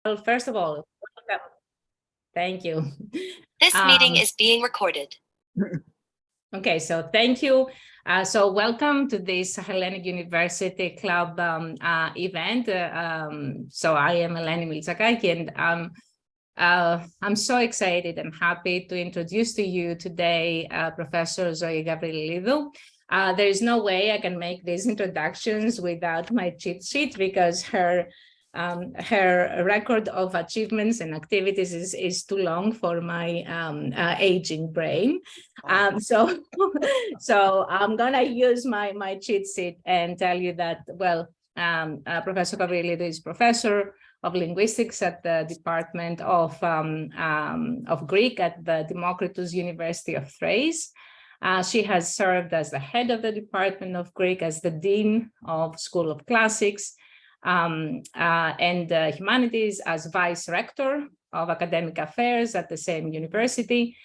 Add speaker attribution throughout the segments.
Speaker 1: Well, first of all, welcome. Thank you.
Speaker 2: This meeting is being recorded.
Speaker 1: Okay, so thank you. So welcome to this Hellenic University Club event. So I am Eleni Miltsakaki, and I'm so excited and happy to introduce to you today Professor Zoe Gavriilidou. There is no way I can make these introductions without my cheat sheet, because her record of achievements and activities is too long for my aging brain. So I'm gonna use my cheat sheet and tell you that, well, Professor Gavriilidou is professor of linguistics at the Department of Greek at the Democritus University of Thrace. She has served as the head of the Department of Greek, as the Dean of School of Classics, and Humanities, as Vice Rector of Academic Affairs at the same university.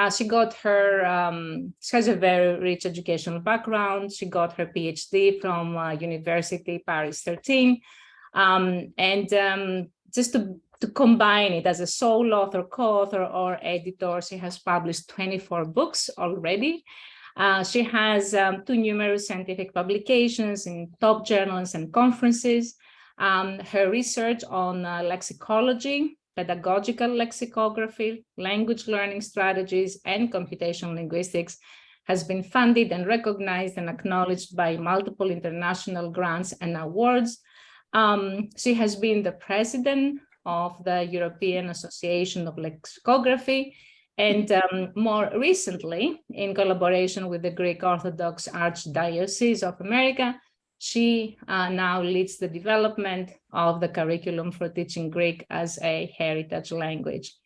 Speaker 1: She has a very rich educational background. She got her PhD from University Paris 13. Just to combine it as a sole author, co-author, or editor, she has published 24 books already. She has two numerous scientific publications in top journals and conferences. Her research on lexicology, pedagogical lexicography, language learning strategies, and computational linguistics has been funded and recognized and acknowledged by multiple international grants and awards. She has been the president of the European Association of Lexicography, and more recently, in collaboration with the Greek Orthodox Archdiocese of America, she now leads the development of the curriculum for teaching Greek as a heritage language.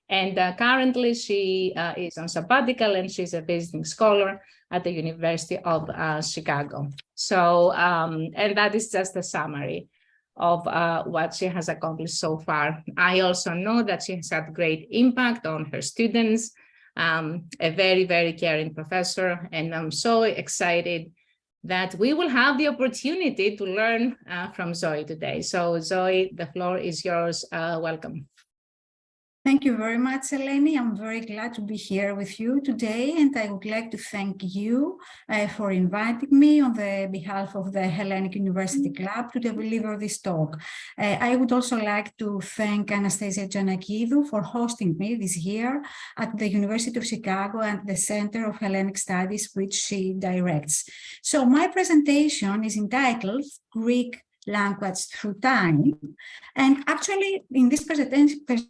Speaker 1: And currently she is on sabbatical, and she's a visiting scholar at the University of Chicago. So, and that is just a summary of what she has accomplished so far. I also know that she has had great impact on her students, a very, very caring professor, and I'm so excited that we will have the opportunity to learn from Zoe today. So Zoe, the floor is yours. Welcome.
Speaker 3: Thank you very much, Eleni. I'm very glad to be here with you today, and I would like to thank you for inviting me on the behalf of the Hellenic University Club to deliver this talk. I would also like to thank Anastasia Giannakidou for hosting me this year at the University of Chicago and the Center of Hellenic Studies, which she directs. So my presentation is entitled Greek Language Through Time, and actually in this presentation,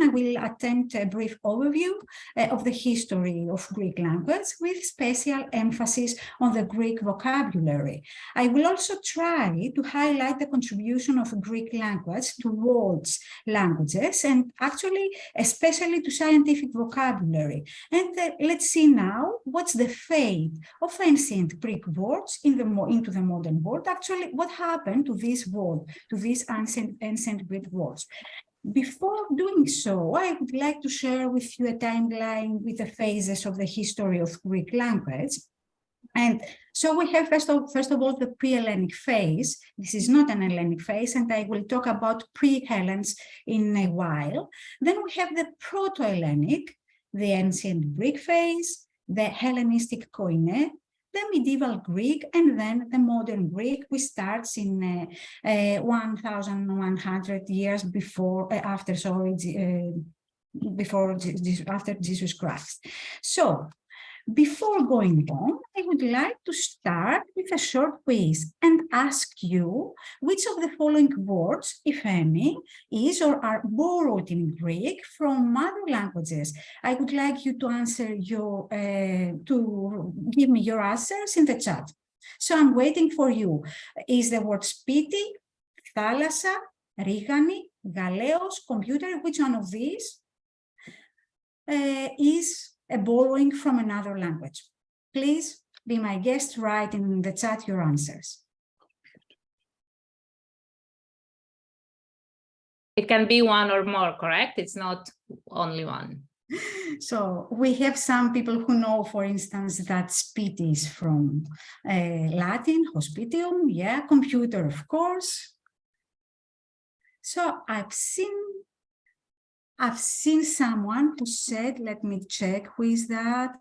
Speaker 3: I will attempt a brief overview of the history of Greek language, with special emphasis on the Greek vocabulary. I will also try to highlight the contribution of Greek language to world languages, and actually especially to scientific vocabulary. And let's see now what's the fate of ancient Greek words into the modern world. Actually, what happened to this word, to these ancient Greek words. Before doing so, I would like to share with you a timeline with the phases of the history of Greek language. And so we have first of all the pre-Hellenic phase. This is not an Hellenic phase, and I will talk about pre-Hellenes in a while. Then we have the proto-Hellenic, the ancient Greek phase, the Hellenistic Koine, the medieval Greek, and then the modern Greek, which starts in 1,100 years after Jesus Christ. So, before going on, I would like to start with a short quiz and ask you which of the following words, if any, is or are borrowed in Greek from other languages. I would like you to answer to give me your answers in the chat. So I'm waiting for you. Is the word spiti, thalassa, rigani, galeos, computer? Which one of these is a borrowing from another language? Please be my guest, write in the chat your answers.
Speaker 1: It can be one or more, correct? It's not only one.
Speaker 3: So we have some people who know, for instance, that spiti is from Latin, hospitium, yeah, computer, of course. So I've seen someone who said, let me check, who is that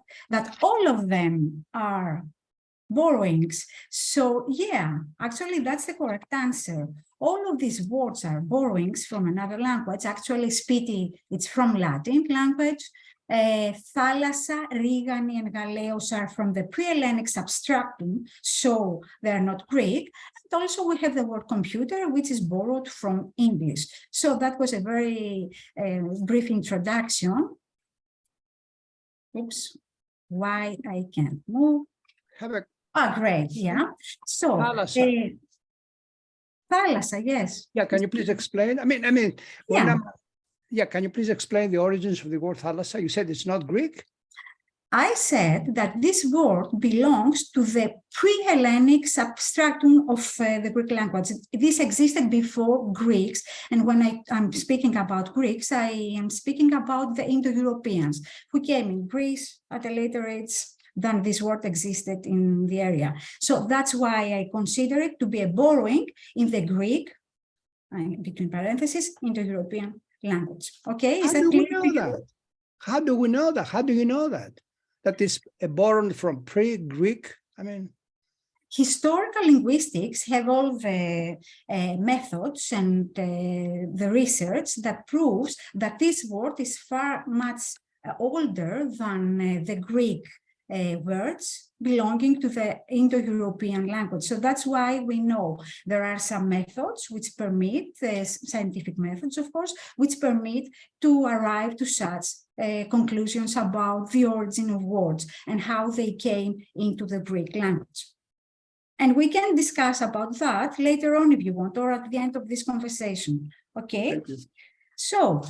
Speaker 3: all of them are borrowings. So yeah, actually that's the correct answer. All of these words are borrowings from another language. Actually, spiti, it's from Latin language. Thalassa, Rigani, and Galeos are from the pre-Hellenic substratum, so they're not Greek. And also we have the word computer, which is borrowed from English. So that was a very brief introduction. Oops, why I can't move. Ah, great, yeah. So, Thalassa, yes.
Speaker 4: Yeah, can you please explain? Can you please explain the origins of the word thalassa? You said it's not Greek?
Speaker 3: I said that this word belongs to the pre-Hellenic substratum of the Greek language. This existed before Greeks, and when I'm speaking about Greeks, I am speaking about the Indo-Europeans who came in Greece at a later age than this word existed in the area. So that's why I consider it to be a borrowing in the Greek, between parentheses, Indo-European language. Okay, is that clear to you?
Speaker 4: How do we know that? How do you know that? That is borrowed from pre-Greek?
Speaker 3: Historical linguistics have all the methods and the research that proves that this word is far much older than the Greek words belonging to the Indo-European language. So that's why we know there are some methods which permit, scientific methods, of course, which permit to arrive to such conclusions about the origin of words and how they came into the Greek language. And we can discuss about that later on if you want, or at the end of this conversation, okay? So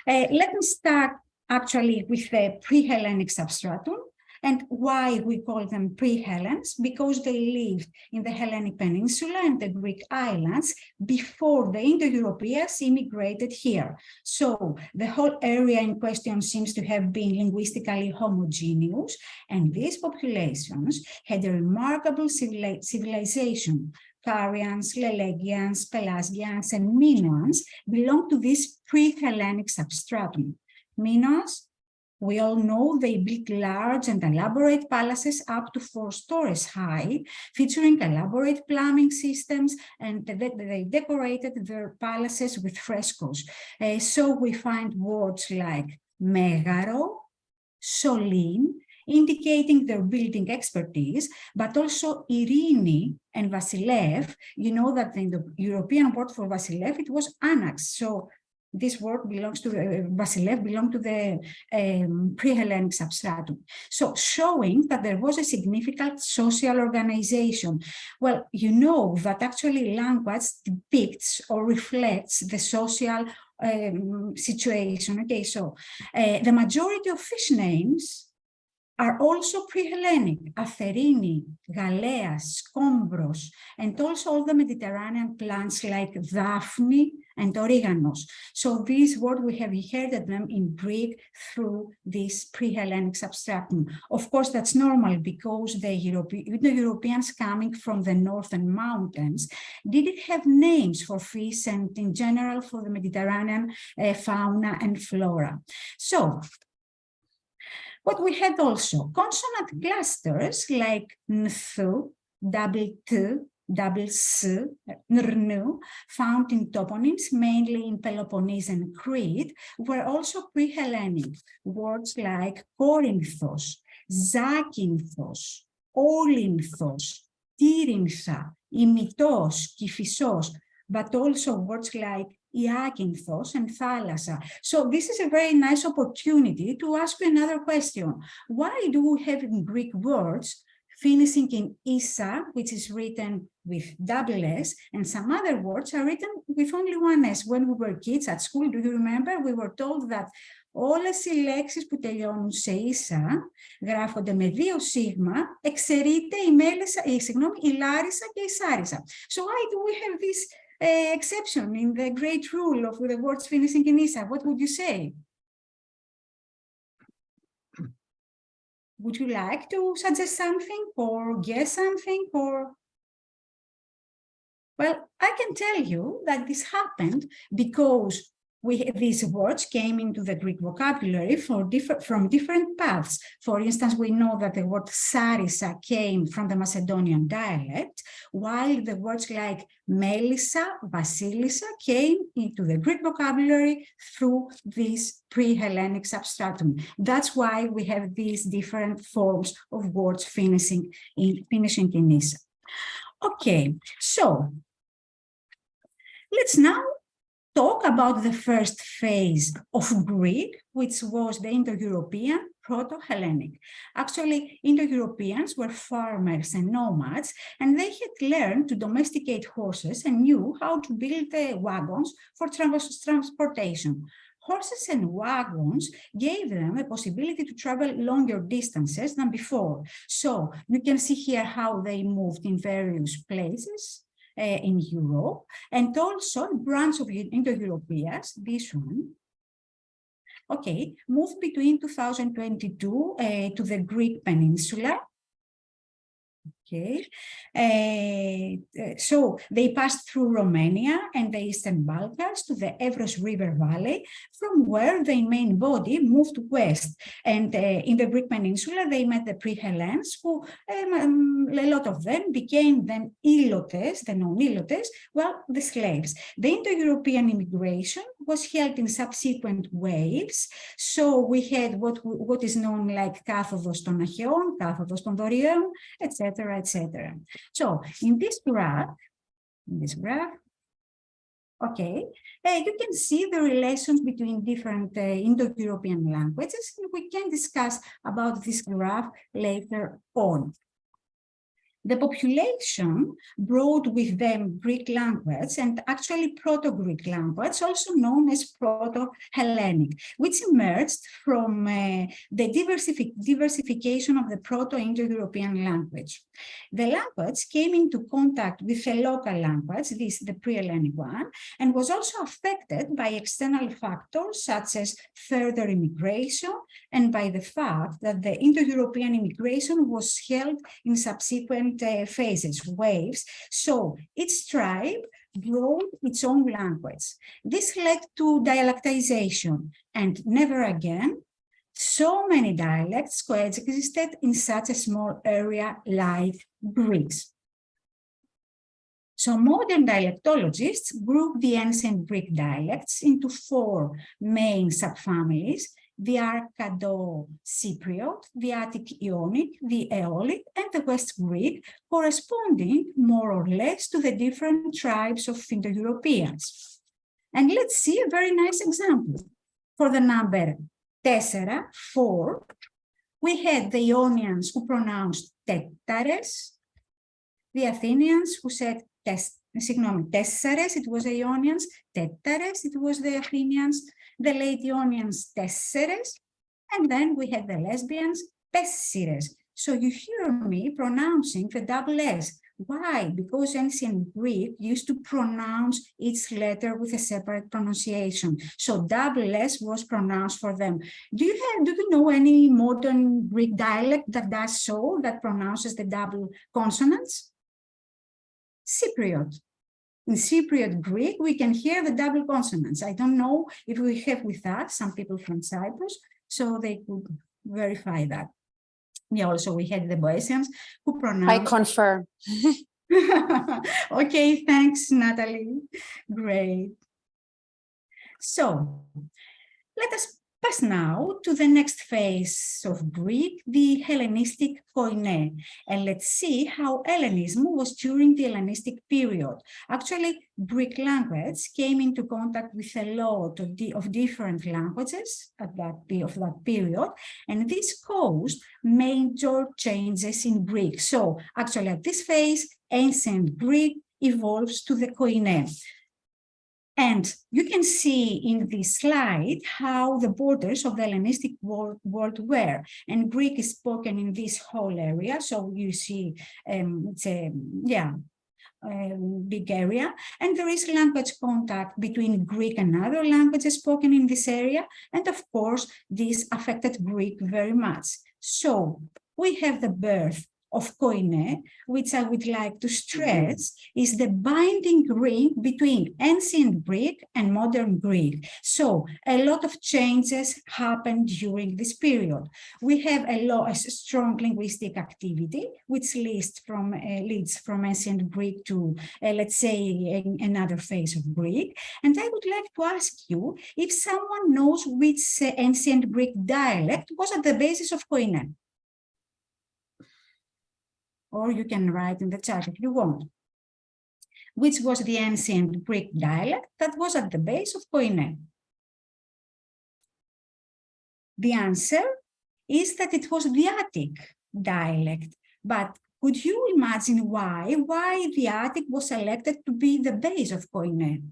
Speaker 3: let me start actually with the pre-Hellenic substratum. And why we call them pre-Hellens? Because they lived in the Hellenic Peninsula and the Greek islands before the Indo-Europeans immigrated here. So the whole area in question seems to have been linguistically homogeneous, and these populations had a remarkable civilization. Carians, Lelegians, Pelasgians, and Minoans belong to this pre-Hellenic substratum. Minoans, we all know they built large and elaborate palaces up to 4 stories high, featuring elaborate plumbing systems, and they decorated their palaces with frescoes. So we find words like megaro, solin, indicating their building expertise, but also Irini and Vasilev. You know that in the European word for Vasilev, it was Anax. So this word belongs to Vasilev, belonged to the pre-Hellenic substratum. So showing that there was a significant social organization. Well, you know that actually language depicts or reflects the social situation. Okay, so the majority of fish names are also pre-Hellenic: Atherini, Galeas, Scombros, and also all the Mediterranean plants like Daphne and Oreganos. So these words, we have inherited them in Greek through this pre-Hellenic substratum. Of course, that's normal because the Europeans coming from the northern mountains didn't have names for fish and in general for the Mediterranean fauna and flora. So, but we had also consonant clusters like nthu, double t, double s, nrnu, found in toponyms, mainly in Peloponnese and Crete, were also pre-Hellenic. Words like Corinthos, Zakynthos, Olynthos, Tyrintha, Imitos, Kiphisos, but also words like Iakinthos and Thalassa. So this is a very nice opportunity to ask you another question. Why do we have in Greek words finishing in Issa, which is written with double S, and some other words are written with only one S? When we were kids at school, do you remember? We were told that όλες οι λέξεις που τελειώνουν σε ίσα γράφονται με 2 σίγμα, εξαιρείται η Λάρισα και η Σάρισα. So why do we have this exception in the great rule of the words finishing in Issa? What would you say? Would you like to suggest something or guess something, or Well, I can tell you that this happened because these words came into the Greek vocabulary from different paths. For instance, we know that the word Sarissa came from the Macedonian dialect, while the words like Melissa, Vasilissa came into the Greek vocabulary through this pre-Hellenic substratum. That's why we have these different forms of words finishing in Issa. Okay, so let's now talk about the first phase of Greek, which was the Indo-European Proto-Hellenic. Actually, Indo-Europeans were farmers and nomads, and they had learned to domesticate horses and knew how to build wagons for transportation. Horses and wagons gave them a possibility to travel longer distances than before. So you can see here how they moved in various places in Europe, and also a branch of Indo-Europeans, this one, okay, moved between 2022 to the Greek peninsula. Okay, so they passed through Romania and the Eastern Balkans to the Evros River Valley, from where their main body moved west. And in the Greek peninsula, they met the pre-Hellenes, who a lot of them became then Ilotes, the non-Ilotes, well, the slaves. The Indo-European immigration was held in subsequent waves. So we had what is known like Κάθοδος των Αχαιών, Κάθοδος των Δωριαίων, etc., etc. So in this graph, okay, you can see the relations between different Indo-European languages, and we can discuss about this graph later on. The population brought with them Greek language, and actually Proto-Greek language, also known as Proto-Hellenic, which emerged from the diversification of the Proto-Indo-European language. The language came into contact with a local language, the pre-Hellenic one, and was also affected by external factors such as further immigration and by the fact that the Indo-European immigration was held in subsequent phases, waves, so each tribe brought its own language. This led to dialectization, and never again so many dialects coexisted in such a small area like Greece. So modern dialectologists group the ancient Greek dialects into 4 main subfamilies: the Arcado-Cypriot, the Attic-Ionic, the Aeolic, and the West Greek, corresponding more or less to the different tribes of Indo-Europeans. And let's see a very nice example. For the number 4, we had the Ionians who pronounced Tettares, the Athenians who said Tessares, it was the Ionians, Tettares, it was the Athenians, the late Ionians, Tesseres, and then we had the lesbians, Tessires. So you hear me pronouncing the double S. Why? Because ancient Greek used to pronounce each letter with a separate pronunciation. So double S was pronounced for them. Do you know any modern Greek dialect that does so, that pronounces the double consonants? Cypriot. In Cypriot Greek, we can hear the double consonants. I don't know if we have with us some people from Cyprus, so they could verify that. Yeah, also we had the Boeotians who pronounced...
Speaker 5: I confirm.
Speaker 3: Okay, thanks, Natalie. Great. So let us pass now to the next phase of Greek, the Hellenistic Koine, and let's see how Hellenism was during the Hellenistic period. Actually, Greek language came into contact with a lot of different languages of that period, and this caused major changes in Greek. So actually at this phase, ancient Greek evolves to the Koine. And you can see in this slide how the borders of the Hellenistic world were. And Greek is spoken in this whole area. So you see it's a big area. And there is language contact between Greek and other languages spoken in this area. And of course, this affected Greek very much. So we have the birth of Koine, which I would like to stress, is the binding link between ancient Greek and modern Greek. So a lot of changes happened during this period. We have a strong linguistic activity, which leads from ancient Greek to, let's say, another phase of Greek. And I would like to ask you if someone knows which ancient Greek dialect was at the basis of Koine. Or you can write in the chat if you want. Which was the ancient Greek dialect that was at the base of Koine? The answer is that it was the Attic dialect. But could you imagine why the Attic was selected to be the base of Koine?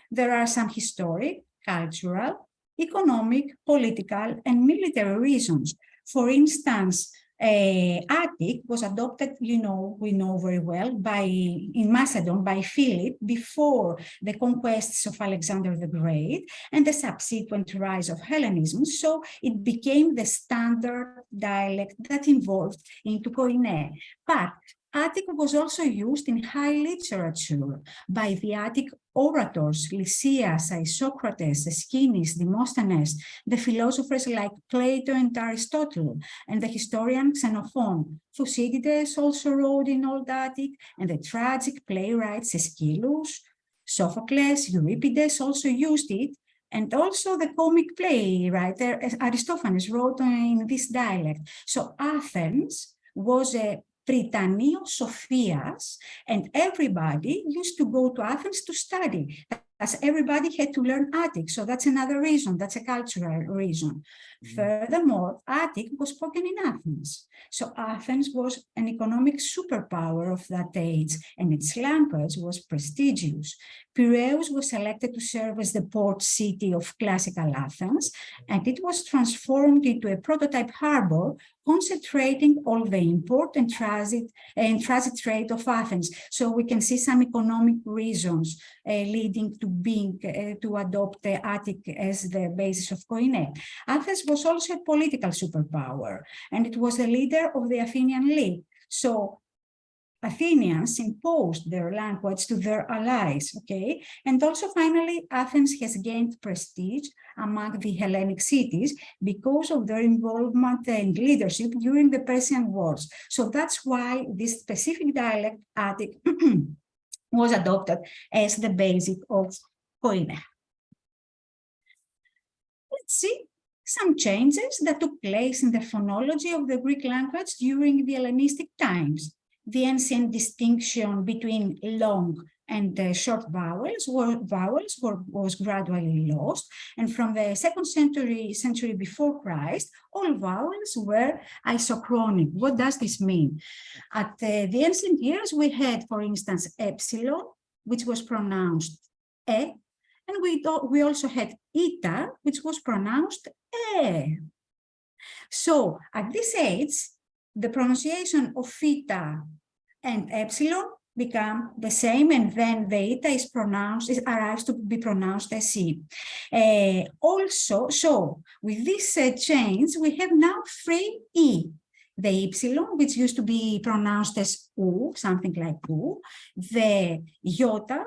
Speaker 3: There are some historic, cultural, economic, political, and military reasons. For instance, Attic was adopted, we know very well, in Macedon by Philip before the conquests of Alexander the Great and the subsequent rise of Hellenism. So it became the standard dialect that evolved into Koine. But Attic was also used in high literature by the Attic orators, Lysias, Isocrates, Aeschines, Demosthenes, the philosophers like Plato and Aristotle, and the historian Xenophon. Thucydides also wrote in Old Attic, and the tragic playwrights Aeschylus, Sophocles, Euripides also used it, and also the comic play writer Aristophanes wrote in this dialect. So Athens was a Prytaneo Sophias, and everybody used to go to Athens to study, as everybody had to learn Attic. So that's another reason, that's a cultural reason. Furthermore, Attic was spoken in Athens. So Athens was an economic superpower of that age, and its language was prestigious. Piraeus was selected to serve as the port city of classical Athens, and it was transformed into a prototype harbor, concentrating all the import and transit trade of Athens. So we can see some economic reasons leading to adopt the Attic as the basis of Koine. Athens was also a political superpower, and it was the leader of the Athenian League. So Athenians imposed their language to their allies, okay? And also finally, Athens has gained prestige among the Hellenic cities because of their involvement and leadership during the Persian Wars. So that's why this specific dialect, Attic, was adopted as the basis of Koine. Let's see some changes that took place in the phonology of the Greek language during the Hellenistic times. The ancient distinction between long and short vowels was gradually lost, and from the 2nd century before Christ, all vowels were isochronic. What does this mean? At the ancient years, we had, for instance, epsilon, which was pronounced e, and we also had eta, which was pronounced e. So at this age, the pronunciation of theta and epsilon become the same, and then the eta arrives to be pronounced as e. Also, so with this change, we have now 3 e. The epsilon, which used to be pronounced as u, something like u, the iota,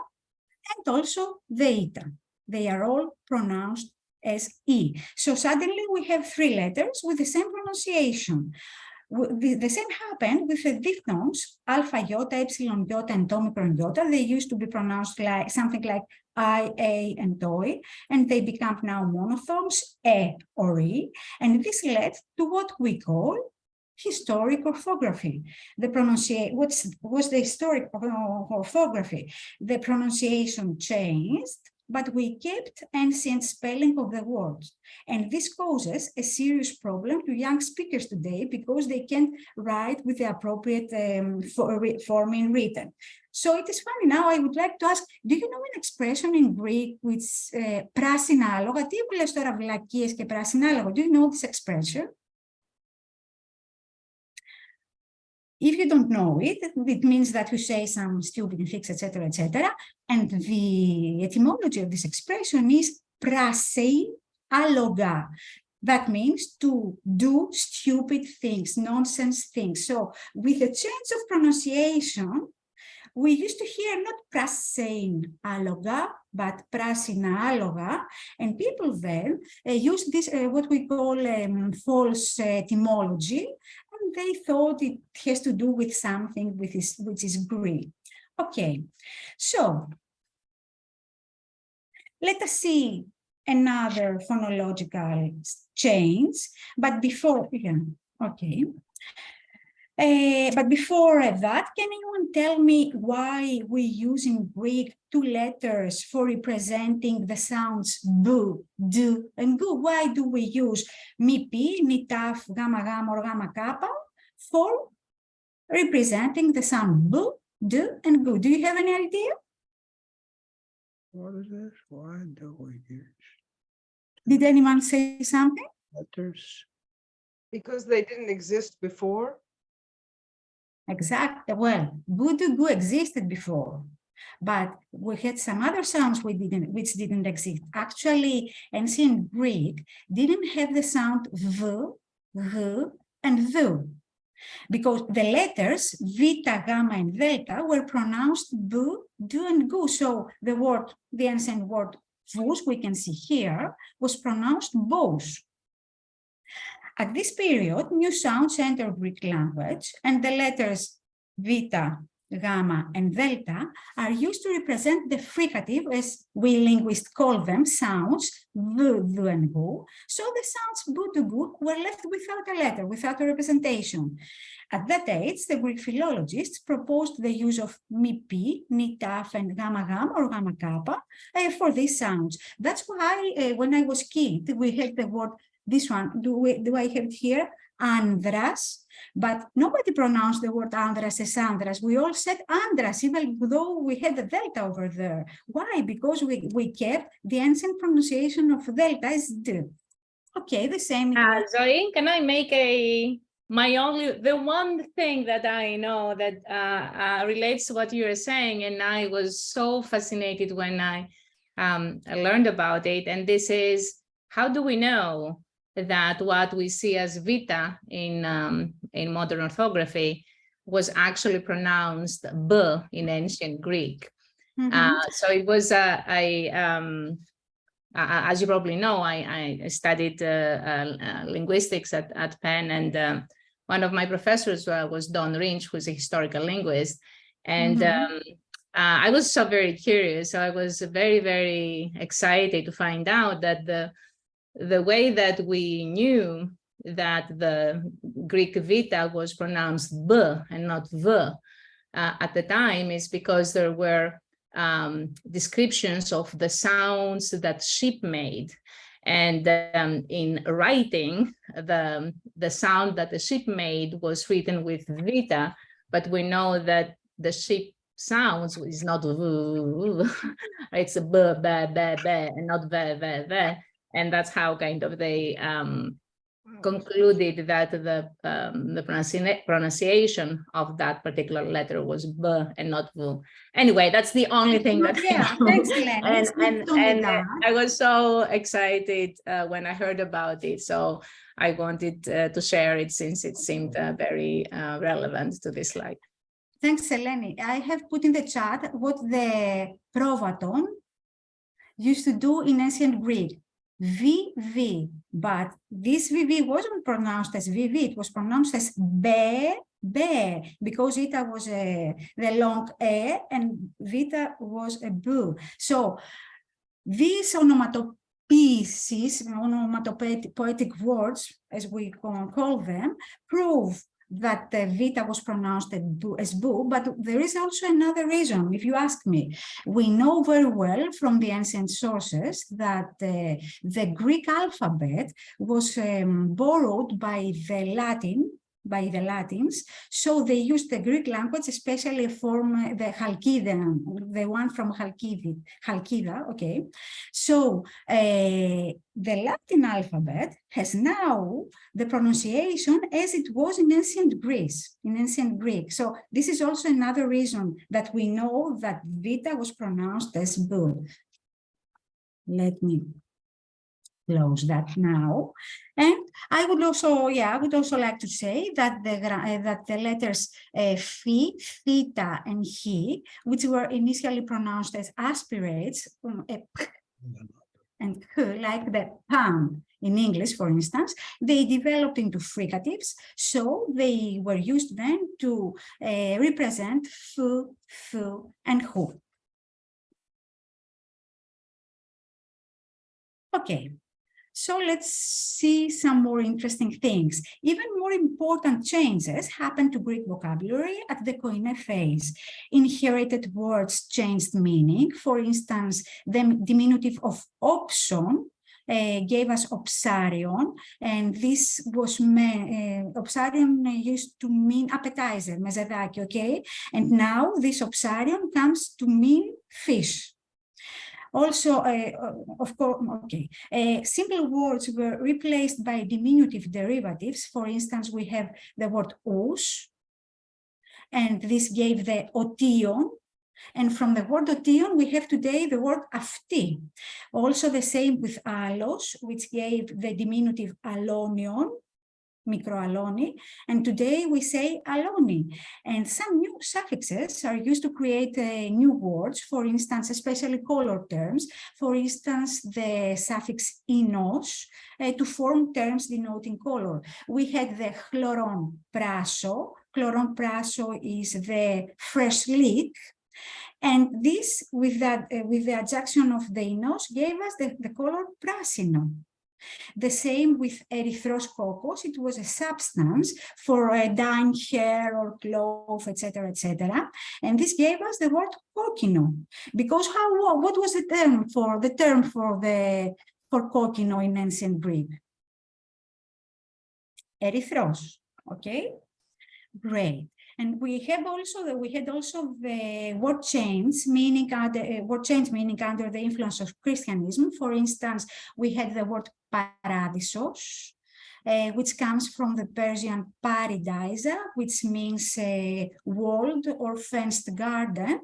Speaker 3: and also the eta. They are all pronounced as e. So suddenly we have 3 letters with the same pronunciation. The same happened with the diphthongs, alpha iota, epsilon iota, and omicron iota. They used to be pronounced like something like I, A, and OI, and they become now monophones, E or E, and this led to what we call historic orthography. What's the historic orthography? The pronunciation changed, but we kept ancient spelling of the words. And this causes a serious problem to young speakers today because they can't write with the appropriate form in written. So it is funny. Now I would like to ask, do you know an expression in Greek which πράσινα άλογα? Τι που λες τώρα βλακίες και πράσινα άλογα? Do you know this expression? If you don't know it, it means that you say some stupid things, etc., etc. And the etymology of this expression is prasei άλογα. That means to do stupid things, nonsense things. So with the change of pronunciation, we used to hear not prasein-άλογα, but prasin-άλογα, and people then used this, what we call false etymology, and they thought it has to do with something which is Greek. Okay, so let us see another phonological change, but before, okay. But before that, can anyone tell me why we use in Greek 2 letters for representing the sounds b, d, and gu? Why do we use mi, pi, ni, taf, gamma, gamma, or gamma, kappa for representing the sound b, d, and gu? Do you have any idea?
Speaker 4: What is this? Why do we use
Speaker 3: Did anyone say something?
Speaker 4: letters?
Speaker 5: Because they didn't exist before?
Speaker 3: Exactly. Well, gu existed before, but we had some other sounds which didn't exist. Actually, ancient Greek didn't have the sound v, g, and thu, because the letters vita, gamma, and delta were pronounced b, du, and gu. So the ancient word vus, we can see here, was pronounced both. At this period, new sounds entered Greek language, and the letters vita, gamma, and delta are used to represent the fricative, as we linguists call them, sounds v, du, and gu. So the sounds bu, du, gu were left without a letter, without a representation. At that age, the Greek philologists proposed the use of mi, pi, ni, taf, and gamma, gamma, or gamma, kappa for these sounds. That's why when I was kid, we had the word, this one, do I have it here? Andras, but nobody pronounced the word andras as andras. We all said andras, even though we had the delta over there. Why? Because we kept the ancient pronunciation of delta as d. Okay, the same.
Speaker 1: Zoe, can I make the one thing that I know that relates to what you were saying, and I was so fascinated when I learned about it, and this is, how do we know that what we see as vita in modern orthography was actually pronounced b in ancient Greek? So it was as you probably know, I studied linguistics at Penn, and one of my professors was Don Rinch, who's a historical linguist, and I was so very curious. So I was very, very excited to find out that the way that we knew that the Greek vita was pronounced b and not v at the time is because there were descriptions of the sounds that sheep made. And in writing, the sound that the sheep made was written with vita, but we know that the sheep sounds is not v, it's a b, ba, ba, ba, and not ve, ve, ve. And that's how kind of they concluded that the pronunciation of that particular letter was b and not v. Anyway, that's the only thing that
Speaker 3: yeah, thanks, Hellenic.
Speaker 1: and I was so excited when I heard about it. So I wanted to share it since it seemed very relevant to this slide.
Speaker 3: Thanks, Hellenic. I have put in the chat what the Provaton used to do in ancient Greek. VV, but this VV wasn't pronounced as VV, it was pronounced as be, because Ita was the long E and Vita was a bu. So these onomatopoetic words, as we call them, prove that the vita was pronounced as bu, but there is also another reason, if you ask me. We know very well from the ancient sources that the Greek alphabet was borrowed by the Latins, so they used the Greek language, especially from the Chalkidian, the one from Chalkida, okay? So the Latin alphabet has now the pronunciation as it was in ancient Greek. So this is also another reason that we know that vita was pronounced as bu. Let me close that now. And I would also like to say that the letters phi, theta, and he, which were initially pronounced as aspirates, and like the pan in English, for instance, they developed into fricatives. So they were used then to represent fu, and who. Okay, so let's see some more interesting things. Even more important changes happened to Greek vocabulary at the Koine phase. Inherited words changed meaning. For instance, the diminutive of opson gave us opsarion, and this was opsarion used to mean appetizer, mezedaki, okay? And now this opsarion comes to mean fish. Also, of course, okay, simple words were replaced by diminutive derivatives. For instance, we have the word ous, and this gave the otion. And from the word otion, we have today the word afti. Also the same with allos, which gave the diminutive alonion, microaloni, and today we say aloni. And some new suffixes are used to create new words, for instance, especially color terms. For instance, the suffix inos to form terms denoting color. We had the chloron praso. Chloron praso is the fresh leek. And this, with the adjunction of the inos, gave us the color prasino. The same with erythros kokos. It was a substance for dyeing hair or cloth, etc., etc. And this gave us the word kokino. Because what was the term for kokino in ancient Greek? Erythros. Okay, great. And we had also the word change meaning under the influence of Christianism. For instance, we had the word paradisos, which comes from the Persian paradisa, which means walled or fenced garden.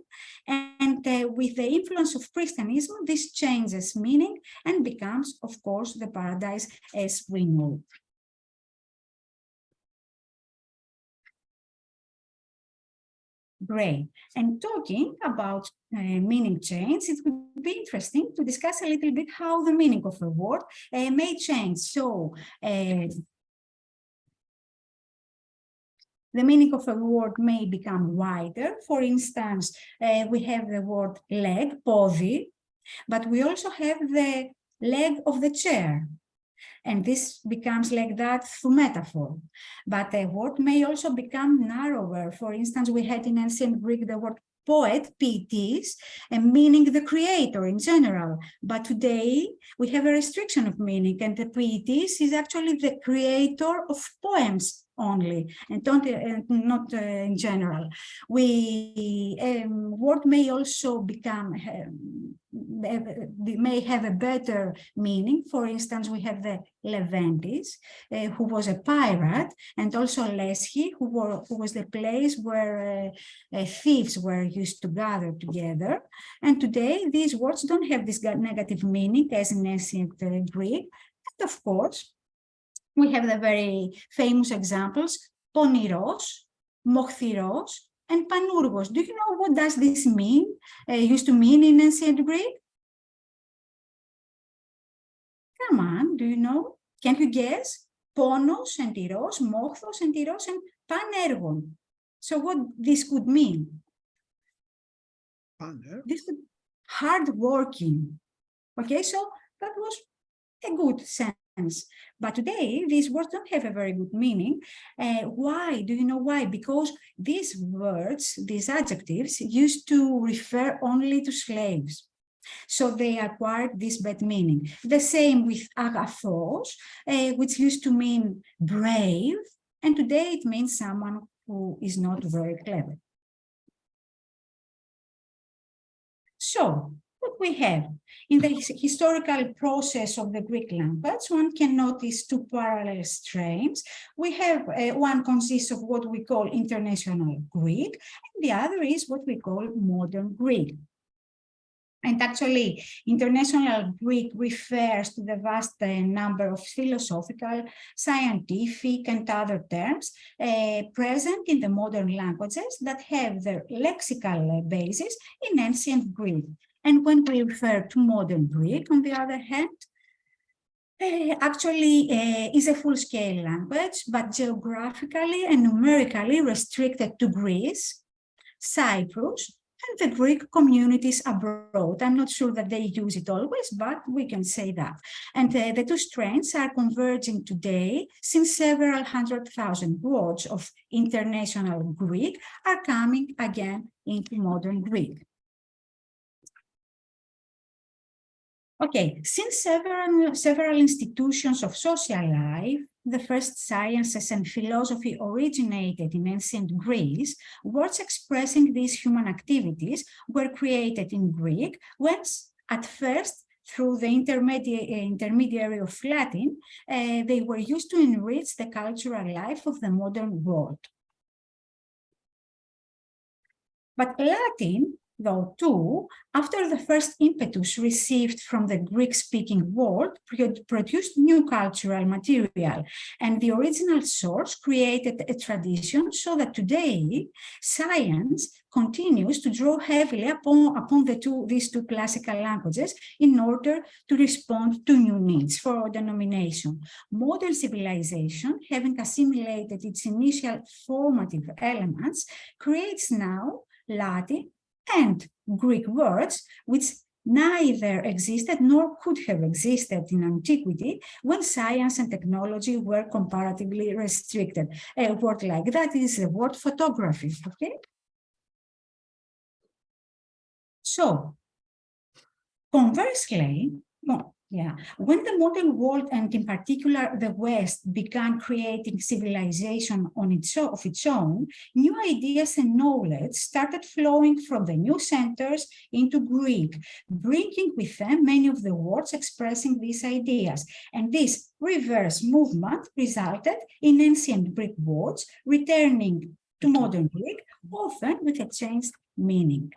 Speaker 3: And with the influence of Christianism, this changes meaning and becomes, of course, the paradise as we know. Great. And talking about meaning change, it would be interesting to discuss a little bit how the meaning of a word may change. So, the meaning of a word may become wider. For instance, we have the word leg, podi, but we also have the leg of the chair. And this becomes like that through metaphor. But a word may also become narrower. For instance, we had in ancient Greek the word poet, poetes, and meaning the creator in general. But today we have a restriction of meaning, and the poetes is actually the creator of poems only, and not in general. Word may also become, may have a better meaning. For instance, we have the Leventis, who was a pirate, and also Leschi, who was the place where thieves were used to gather together. And today, these words don't have this negative meaning as in ancient Greek. And of course, we have the very famous examples, poniros, mochthiros, and panurgos. Do you know what does this mean, used to mean in ancient Greek? Come on, do you know? Can you guess? Ponos and tyros, mochthos and tyros, and panergon. So what this could mean? This could hard-working. Okay, so that was a good sense. But today, these words don't have a very good meaning. Why? Do you know why? Because these words, these adjectives, used to refer only to slaves. So they acquired this bad meaning. The same with agathos, which used to mean brave, and today it means someone who is not very clever. So, what we have in the historical process of the Greek language, one can notice two parallel streams. We have one consists of what we call International Greek, and the other is what we call Modern Greek. And actually, International Greek refers to the vast number of philosophical, scientific, and other terms present in the modern languages that have their lexical basis in ancient Greek. And when we refer to modern Greek, on the other hand, actually is a full-scale language, but geographically and numerically restricted to Greece, Cyprus, and the Greek communities abroad. I'm not sure that they use it always, but we can say that. And the two strands are converging today, since several 100,000 words of international Greek are coming again into modern Greek. Okay, since several institutions of social life, the first sciences and philosophy originated in ancient Greece, words expressing these human activities were created in Greek, whence at first, through the intermediary of Latin, they were used to enrich the cultural life of the modern world. But Latin, though too, after the first impetus received from the Greek-speaking world, produced new cultural material, and the original source created a tradition so that today science continues to draw heavily upon these two classical languages in order to respond to new needs for denomination. Modern civilization, having assimilated its initial formative elements, creates now Latin and Greek words, which neither existed nor could have existed in antiquity when science and technology were comparatively restricted. A word like that is the word photography, okay? So, conversely, when the modern world, and in particular the West, began creating civilization of its own, new ideas and knowledge started flowing from the new centers into Greek, bringing with them many of the words expressing these ideas. And this reverse movement resulted in ancient Greek words returning to modern Greek, often with a changed meaning.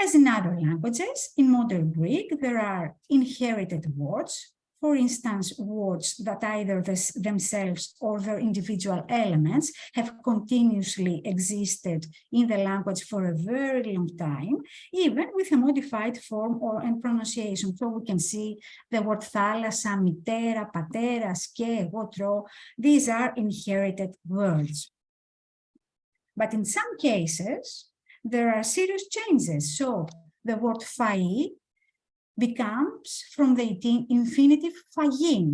Speaker 3: As in other languages, in modern Greek, there are inherited words, for instance, words that either themselves or their individual elements have continuously existed in the language for a very long time, even with a modified form and pronunciation. So we can see the word θάλασσα, μητέρα, πατέρας, και, εγώ τρώω. These are inherited words. But in some cases, there are serious changes. So the word φαΐ becomes from the infinitive φαγειν,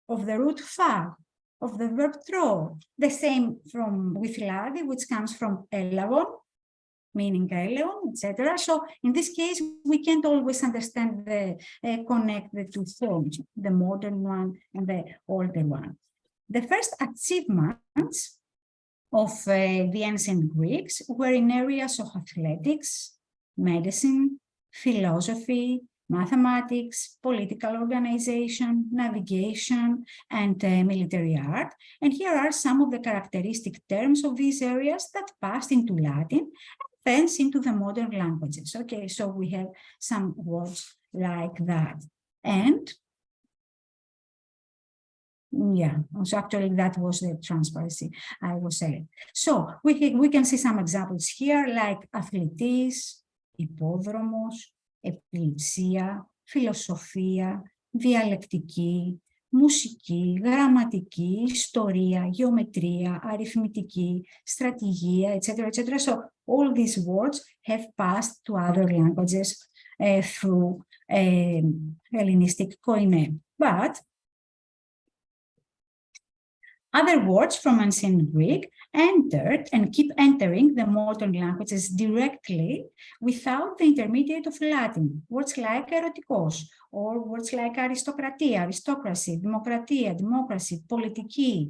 Speaker 3: of the root φα, of the verb τρώω. The same with λάδι, which comes from έλαβον, meaning έλεον, etc. So in this case, we can't always understand connect the two forms, the modern one and the older one. The first achievements of the ancient Greeks were in areas of athletics, medicine, philosophy, mathematics, political organization, navigation, and military art. And here are some of the characteristic terms of these areas that passed into Latin and thence into the modern languages. Okay, so we have some words like that. And so actually that was the transparency I was saying. So we can see some examples here like αθλητής, υπόδρομος, επιληψία, φιλοσοφία, διαλεκτική, μουσική, γραμματική, ιστορία, γεωμετρία, αριθμητική, στρατηγία, etc., etc. So all these words have passed to other languages through Hellenistic Koine. But other words from ancient Greek entered and keep entering the modern languages directly without the intermediate of Latin. Words like erotikos, or words like aristokratia, aristocracy, δημοκρατία, democracy, πολιτική,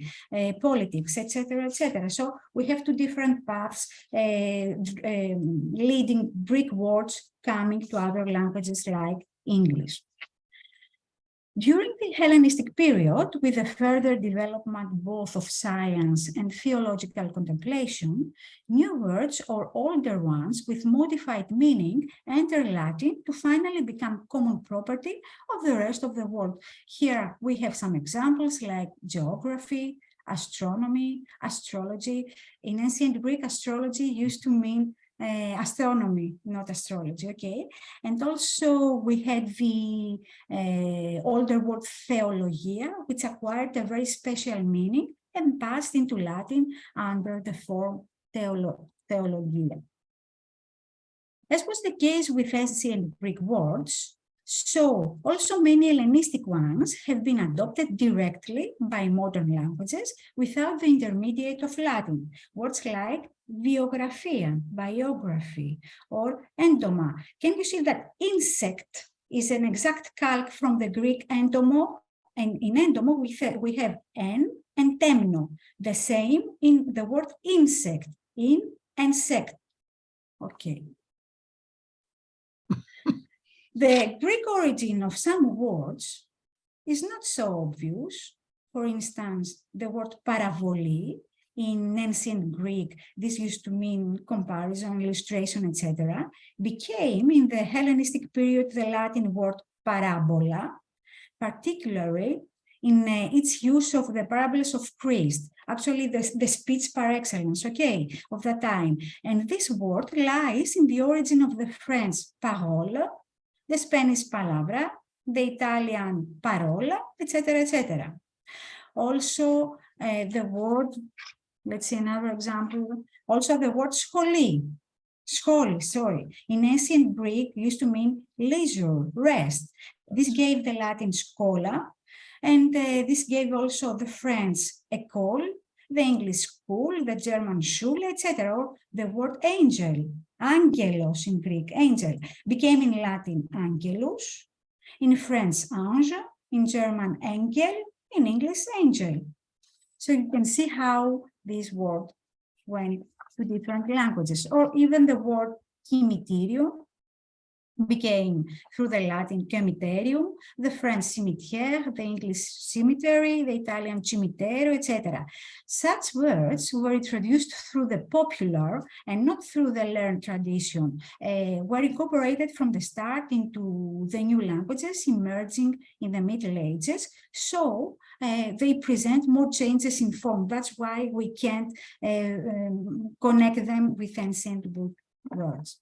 Speaker 3: politics, etc., etc. So we have two different paths leading Greek words coming to other languages like English. During the Hellenistic period, with the further development both of science and theological contemplation, new words or older ones with modified meaning enter Latin to finally become common property of the rest of the world. Here we have some examples like geography, astronomy, astrology. In ancient Greek, astrology used to mean astronomy, not astrology, okay? And also we had the older word theologia, which acquired a very special meaning and passed into Latin under the form theologia. As was the case with ancient Greek words, so also many Hellenistic ones have been adopted directly by modern languages without the intermediate of Latin. Words like biographia, biography, or endoma. Can you see that insect is an exact calque from the Greek endomo? And in endomo, we have en and temno, the same in the word insect, in and sect. Okay. The Greek origin of some words is not so obvious. For instance, the word paravoli in ancient Greek, this used to mean comparison, illustration, etc., became in the Hellenistic period the Latin word parabola, particularly in its use of the parables of Christ, actually the speech par excellence, okay, of that time. And this word lies in the origin of the French parole, the Spanish palabra, the Italian parola, etc., etc. Also, the word, let's see another example, also the word scholi, in ancient Greek used to mean leisure, rest. This gave the Latin schola, and this gave also the French école, the English school, the German Schule, etc. Or the word angel, angelos in Greek, angel, became in Latin angelus, in French ange, in German engel, in English angel. So you can see how this word went to different languages, or even the word cimiterio became through the Latin cemiterium, the French cimetière, the English cemetery, the Italian cimitero, etc. Such words were introduced through the popular and not through the learned tradition, were incorporated from the start into the new languages emerging in the Middle Ages. So they present more changes in form. That's why we can't connect them with ancient words.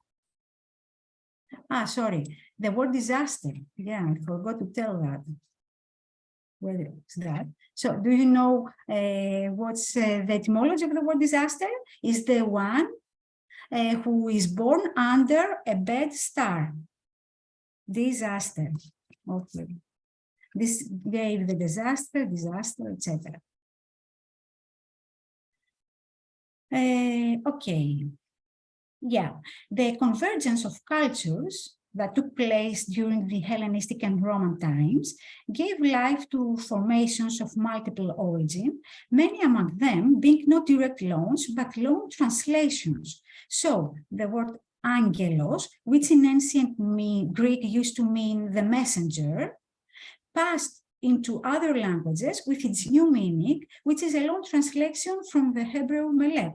Speaker 3: Ah, sorry, the word disaster. Yeah, I forgot to tell that. Where is that? So do you know what's the etymology of the word disaster? Is the one who is born under a bad star. Disaster. Okay. This gave the disaster, etc. Okay. Yeah, the convergence of cultures that took place during the Hellenistic and Roman times gave life to formations of multiple origin, many among them being not direct loans, but loan translations. So the word angelos, which in ancient Greek used to mean the messenger, passed into other languages with its new meaning, which is a loan translation from the Hebrew melech.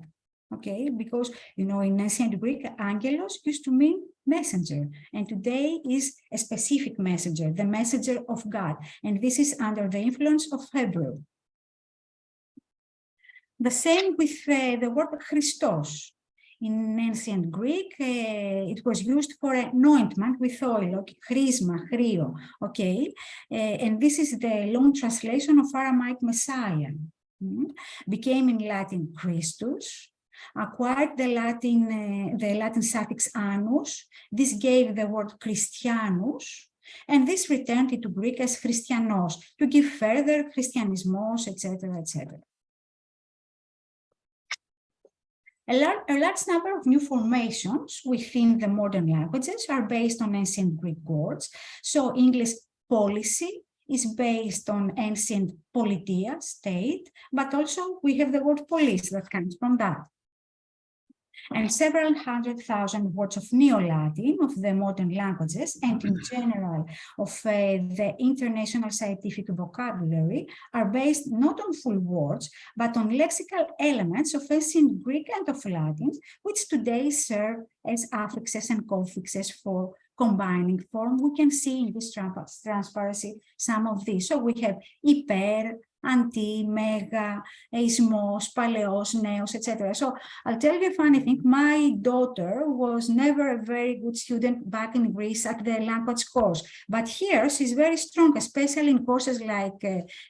Speaker 3: Okay, because, you know, in ancient Greek, angelos used to mean messenger, and today is a specific messenger, the messenger of God, and this is under the influence of Hebrew. The same with the word Christos. In ancient Greek, it was used for anointment with oil, okay, chrisma, chrio, okay, and this is the long translation of Aramaic Messiah. Became in Latin Christus, acquired the Latin suffix annus. This gave the word Christianus, and this returned into Greek as Christianos to give further Christianismos, etc., etc. A large number of new formations within the modern languages are based on ancient Greek words. So English policy is based on ancient politia, state, but also we have the word police that comes from that. and several 100,000 words of Neo-Latin, of the modern languages, and in general of the international scientific vocabulary are based not on full words, but on lexical elements of ancient Greek and of Latin, which today serve as affixes and confixes for combining form. We can see in this transparency some of these. So we have hyper, anti, mega, ismos, paleos, neos, etc. So I'll tell you a funny thing. My daughter was never a very good student back in Greece at the language course, but here she's very strong, especially in courses like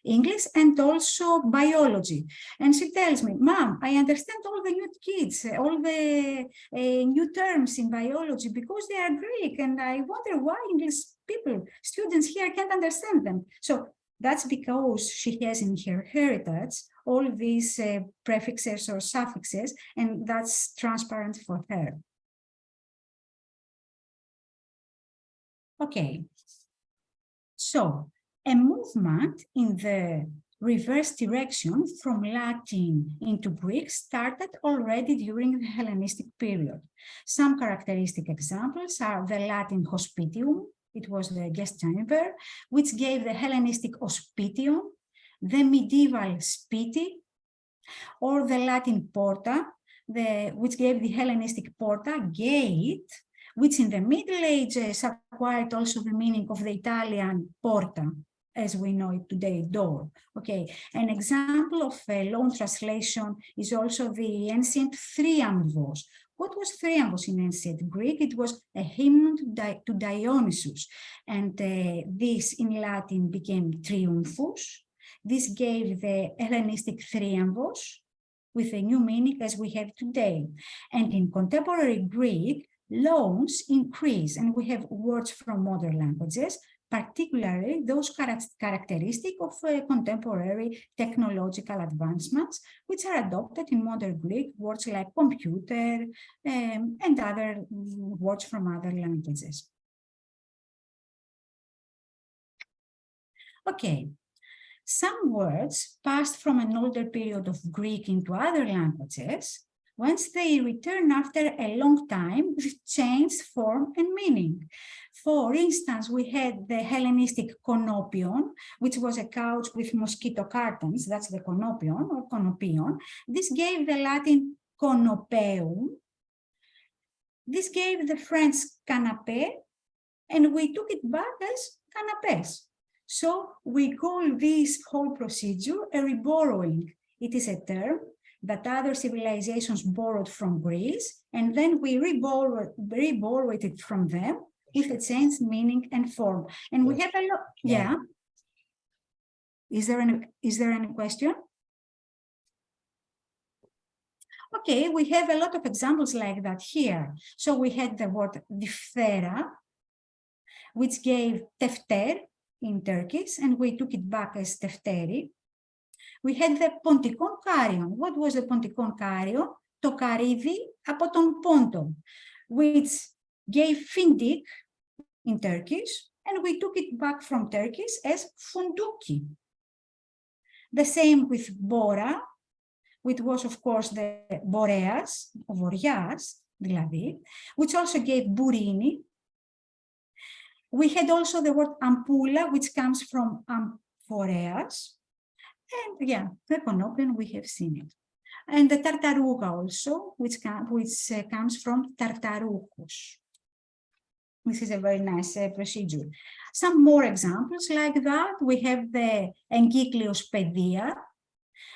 Speaker 3: English and also biology. And she tells me, Mom, I understand all the new kids, all the new terms in biology because they are Greek, and I wonder why English people, students here can't understand them. So that's because she has in her heritage all these prefixes or suffixes, and that's transparent for her. Okay, so a movement in the reverse direction from Latin into Greek started already during the Hellenistic period. Some characteristic examples are the Latin hospitium, it was the guest chamber, which gave the Hellenistic hospitium, the medieval spiti, or the Latin porta, which gave the Hellenistic porta, gate, which in the Middle Ages acquired also the meaning of the Italian porta, as we know it today, door. Okay, an example of a loan translation is also the ancient thriamvos. What was thriamvos in ancient Greek? It was a hymn to Dionysus, and this in Latin became triumphus. This gave the Hellenistic thriamvos with a new meaning as we have today. And in contemporary Greek, loans increase, and we have words from modern languages, particularly those characteristic of contemporary technological advancements, which are adopted in modern Greek, words like computer and other words from other languages. Okay, some words passed from an older period of Greek into other languages. Once they return after a long time, they change form and meaning. For instance, we had the Hellenistic conopion, which was a couch with mosquito curtains. That's the conopion or conopion. This gave the Latin conopeum. This gave the French canapé, and we took it back as canapés. So we call this whole procedure a reborrowing. It is a term that other civilizations borrowed from Greece, and then we reborrowed it from them with a changed meaning and form. And we have a lot, yeah. Is there any question? Okay, we have a lot of examples like that here. So we had the word diphthera, which gave tefter in Turkish, and we took it back as tefteri. We had the pontikon karion. What was the pontikon karion? Το καρύδι από τον πόντο, which gave findik in Turkish, and we took it back from Turkish as funduki. The same with bora, which was of course the boreas, vorias, δηλαδή, which also gave burini. We had also the word ampoula, which comes from amphoreas. And yeah, the conopion, we have seen it. And the tartaruga also, which comes from tartaruchus. This is a very nice procedure. Some more examples like that. We have the enkyklios pedia,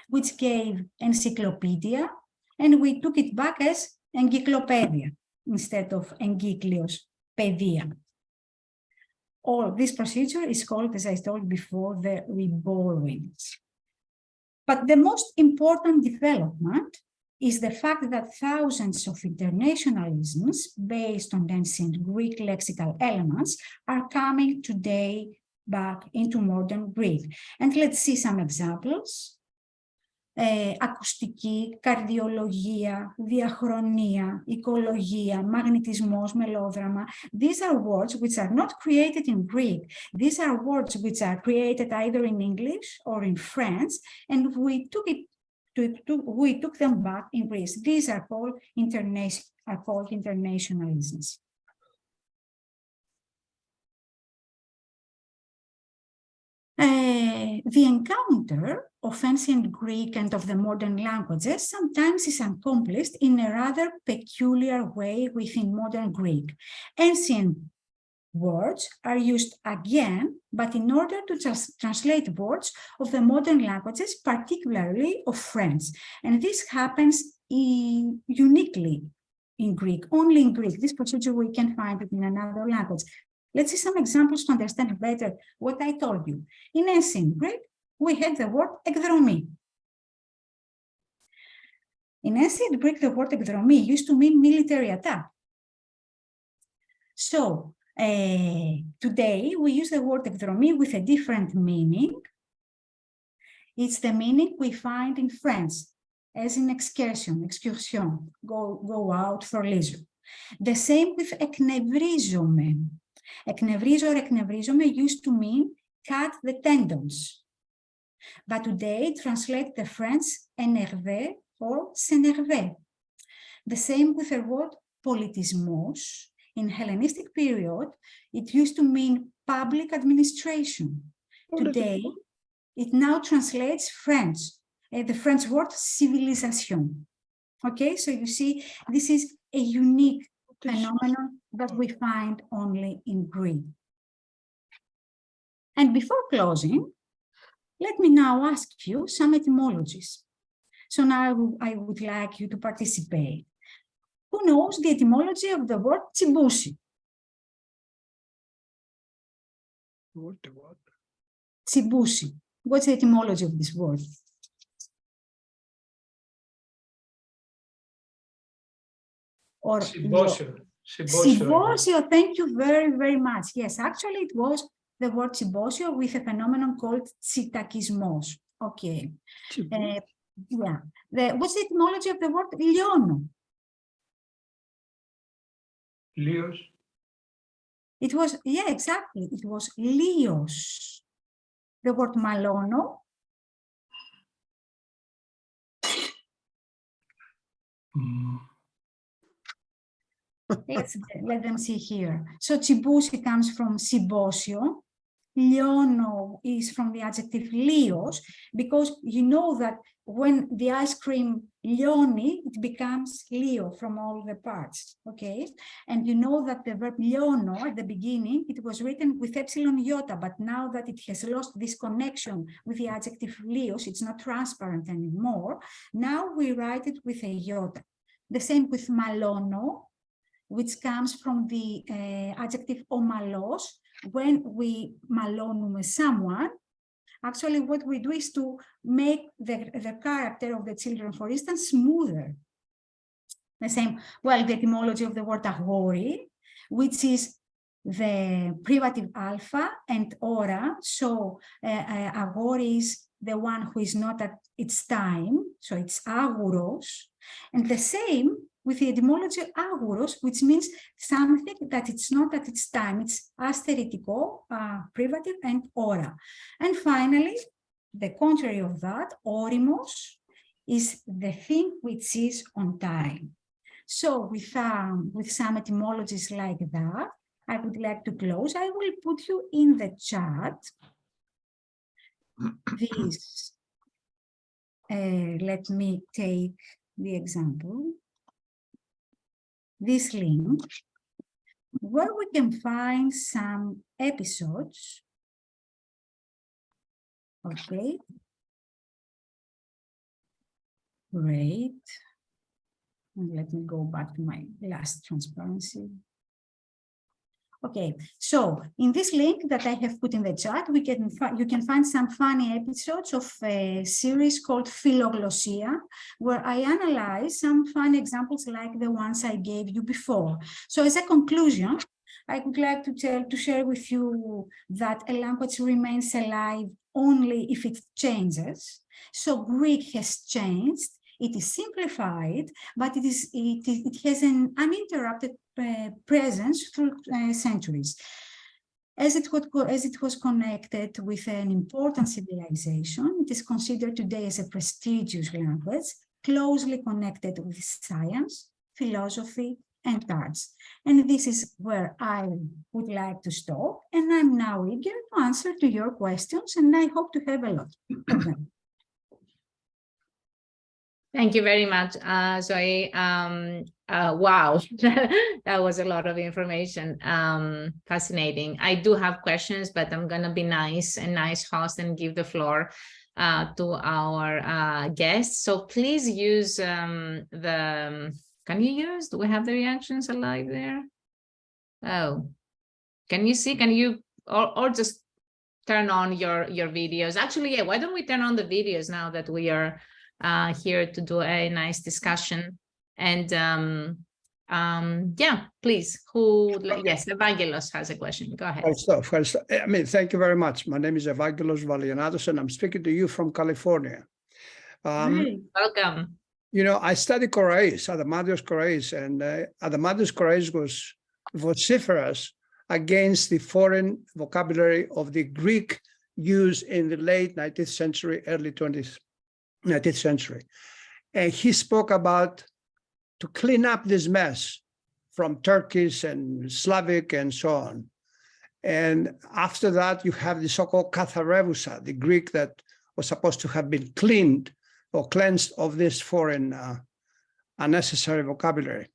Speaker 3: which gave encyclopedia, and we took it back as encyclopedia instead of enkyklios pedia. All this procedure is called, as I told before, the reborrowings. But the most important development is the fact that thousands of internationalisms based on ancient Greek lexical elements are coming today back into modern Greek. And let's see some examples. Ακουστική, καρδιολογία, διαχρονία, οικολογία, μαγνητισμός, μελόδραμα. These are words which are not created in Greek. These are words which are created either in English or in French, and we took it we took them back in Greece. These are called internationalisms. The encounter of ancient Greek and of the modern languages sometimes is accomplished in a rather peculiar way within modern Greek. Ancient words are used again, but in order to translate words of the modern languages, particularly of French. And this happens uniquely in Greek, only in Greek. This procedure, we can find it in another language. Let's see some examples to understand better what I told you. In ancient Greek, we had the word ekdromi. In ancient Greek, the word ekdromi used to mean military attack. So today, we use the word ekdromi with a different meaning. It's the meaning we find in French, as in excursion, go out for leisure. The same with eknevrizome. Eknevrizome used to mean cut the tendons. But today, translate the French énervé or s'énerver. The same with the word politismos. In Hellenistic period, it used to mean public administration. Today, it now translates French, the French word civilisation. Okay, so you see, this is a unique phenomenon that we find only in Greek. And before closing, let me now ask you some etymologies. So now I would like you to participate. Who knows the etymology of the word tsibusi?
Speaker 4: What?
Speaker 3: Tsibusi. What's the etymology of this word? Or Sibosio, thank you very, very much. Yes, actually it was the word Sibosio with a phenomenon called tsitakismos. Okay. Yeah. What's the etymology of the word liono?
Speaker 6: Leos.
Speaker 3: It was, yeah, exactly. It was Leos. The word malono. Let them see here. So Tsibusi comes from Sibosio. Liono is from the adjective lios, because you know that when the ice cream lioni, it becomes lio from all the parts, okay? And you know that the verb liono at the beginning, it was written with epsilon iota, but now that it has lost this connection with the adjective lios, it's not transparent anymore. Now we write it with a iota. The same with malono, which comes from the adjective omalos. When we malone with someone, actually what we do is to make the character of the children, for instance, smoother. The same, well, the etymology of the word agori, which is the privative alpha and ora. So agori is the one who is not at its time, so it's aguros. And the same with the etymology aguros, which means something that it's not at its time. It's asteritiko, privative, and ora. And finally, the contrary of that, orimos, is the thing which is on time. So with some etymologies like that, I would like to close. I will put you in the chat this. Let me take the example. This link, where we can find some episodes. Okay. Great. And let me go back to my last transparency. Okay, so in this link that I have put in the chat, you can find some funny episodes of a series called Philoglossia, where I analyze some fun examples like the ones I gave you before. So as a conclusion, I would like to share with you that a language remains alive only if it changes. So Greek has changed. It is simplified, but it has an uninterrupted presence through centuries. As it was connected with an important civilization, it is considered today as a prestigious language, closely connected with science, philosophy, and arts. And this is where I would like to stop. And I'm now eager to answer to your questions, and I hope to have a lot of them.
Speaker 1: Thank you very much, Zoe. Wow, that was a lot of information. Fascinating. I do have questions, but I'm going to be nice host and give the floor to our guests. So please use can you use, do we have the reactions alive there? Oh, can you see, can you, or just turn on your videos? Actually, yeah, why don't we turn on the videos now that we are here to do a nice discussion? And yeah, please, yes, Evangelos has a question. Go ahead.
Speaker 4: First, I mean, thank you very much. My name is Evangelos Valianatos, and I'm speaking to you from California.
Speaker 1: Welcome.
Speaker 4: You know, I studied Korais, Adamadios Korais, and Adamadios Korais was vociferous against the foreign vocabulary of the Greek used in the late 19th century, early 19th century. And he spoke about to clean up this mess from Turkish and Slavic and so on. And after that, you have the so-called katharevousa, the Greek that was supposed to have been cleaned or cleansed of this foreign unnecessary vocabulary.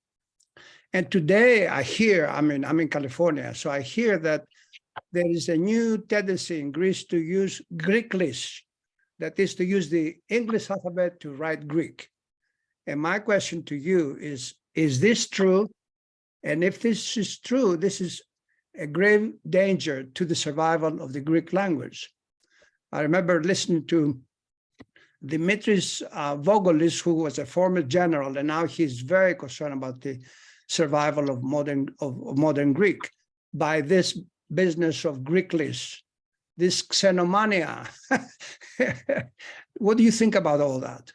Speaker 4: And today I hear, I'm in California, so I hear that there is a new tendency in Greece to use Greeklish, that is to use the English alphabet to write Greek. And my question to you is this true? And if this is true, this is a grave danger to the survival of the Greek language. I remember listening to Dimitris Vogolis, who was a former general, and now he's very concerned about the survival of modern Greek by this business of Greeklish, this xenomania. What do you think about all that?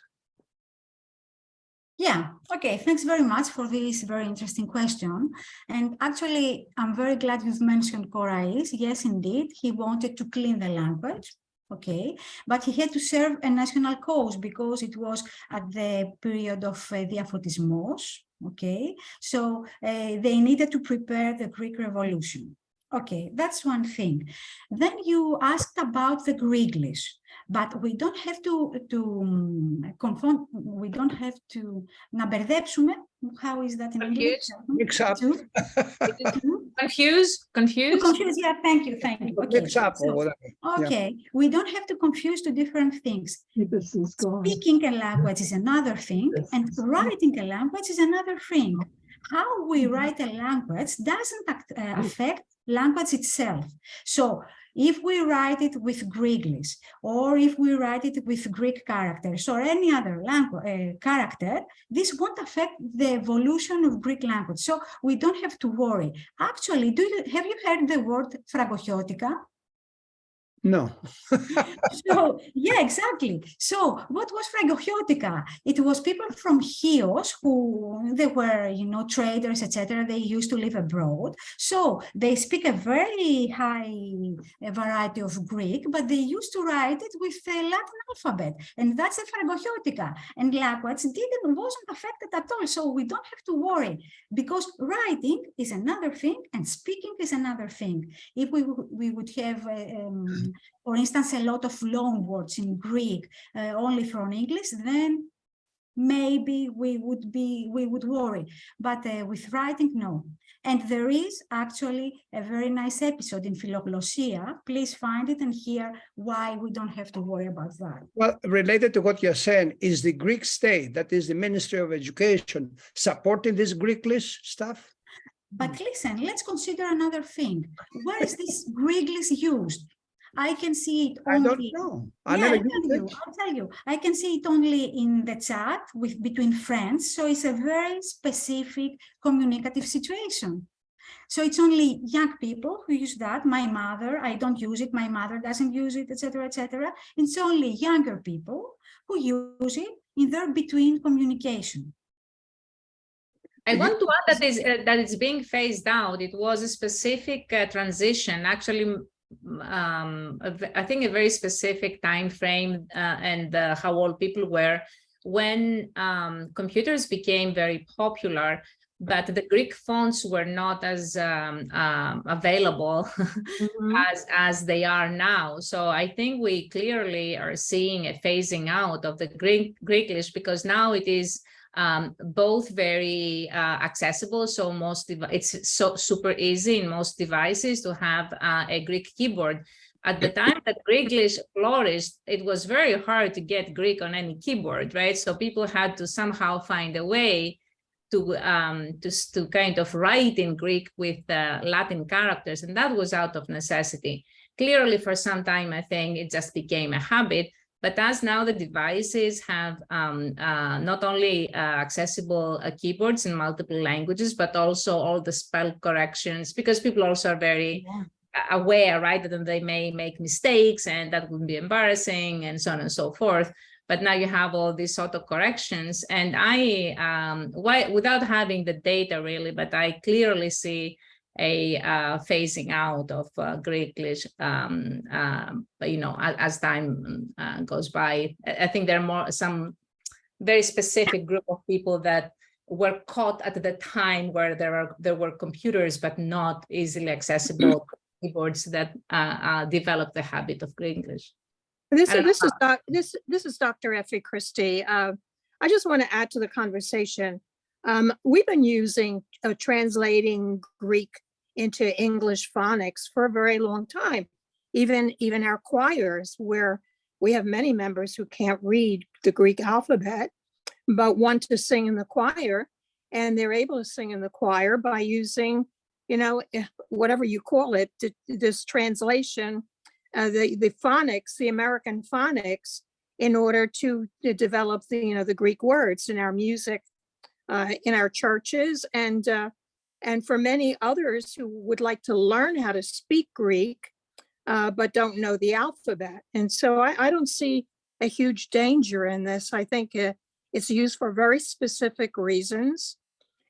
Speaker 3: Yeah, okay, thanks very much for this very interesting question. And actually, I'm very glad you've mentioned Korais. Yes, indeed, he wanted to clean the language. Okay, but he had to serve a national cause because it was at the period of Diaphotismos. Okay, so they needed to prepare the Greek Revolution. Okay, that's one thing. Then you asked about the Greeklish, but we don't have to confront, we don't have to να μπερδέψουμε. How is that in English?
Speaker 4: Mix up.
Speaker 1: Confuse?
Speaker 3: Yeah, thank you. Okay.
Speaker 4: Mix up or whatever.
Speaker 3: Okay, yeah. We don't have to confuse two different things. Speaking a language is another thing, and writing a language is another thing. How we write a language doesn't affect language itself. So if we write it with Greeklish, or if we write it with Greek characters or any other language character, this won't affect the evolution of Greek language. So we don't have to worry. Actually, have you heard the word phragohiotica?
Speaker 4: No.
Speaker 3: So, yeah, exactly. So what was phragohiotica? It was people from Chios who, they were, traders, etc. They used to live abroad. So they speak a very high variety of Greek, but they used to write it with the Latin alphabet. And that's a phragohiotica. And language wasn't affected at all. So we don't have to worry, because writing is another thing and speaking is another thing. If we would have for instance, a lot of loan words in Greek only from English, then maybe we would worry. But with writing, no. And there is actually a very nice episode in Philoglosia. Please find it and hear why we don't have to worry about that.
Speaker 4: Well, related to what you're saying, is the Greek state, that is the Ministry of Education, supporting this Greeklish stuff?
Speaker 3: But listen, let's consider another thing. Where is this Greeklish used? I can see it only.
Speaker 4: I don't know.
Speaker 3: I'll tell you. I can see it only in the chat between friends. So it's a very specific communicative situation. So it's only young people who use that. My mother, I don't use it. My mother doesn't use it, etc., etc. It's only younger people who use it in their between communication.
Speaker 1: I want to add that it's being phased out. It was a specific transition, actually. I think a very specific time frame and how old people were when computers became very popular, but the Greek fonts were not as available as they are now. So I think we clearly are seeing a phasing out of the Greeklish, because now it is both very accessible. So it's so super easy in most devices to have a Greek keyboard. At the time that Greeklish flourished, it was very hard to get Greek on any keyboard, right? So people had to somehow find a way to kind of write in Greek with Latin characters, and that was out of necessity. Clearly, for some time, I think it just became a habit. But as now the devices have not only accessible keyboards in multiple languages, but also all the spell corrections, because people also are very aware, right, that they may make mistakes and that would be embarrassing and so on and so forth. But now you have all these auto corrections, and without having the data really, but I clearly see a phasing out of Greeklish, as time goes by. I think there are some very specific group of people that were caught at the time where there were computers, but not easily accessible keyboards that developed the habit of Greeklish.
Speaker 6: This is Dr. Effie Christie. I just want to add to the conversation. We've been using translating Greek into English phonics for a very long time. Even our choirs, where we have many members who can't read the Greek alphabet, but want to sing in the choir, and they're able to sing in the choir by using, whatever you call it, this translation, the phonics, the American phonics, in order to develop the Greek words in our music, in our churches, and for many others who would like to learn how to speak Greek, but don't know the alphabet. And so I don't see a huge danger in this. I think it's used for very specific reasons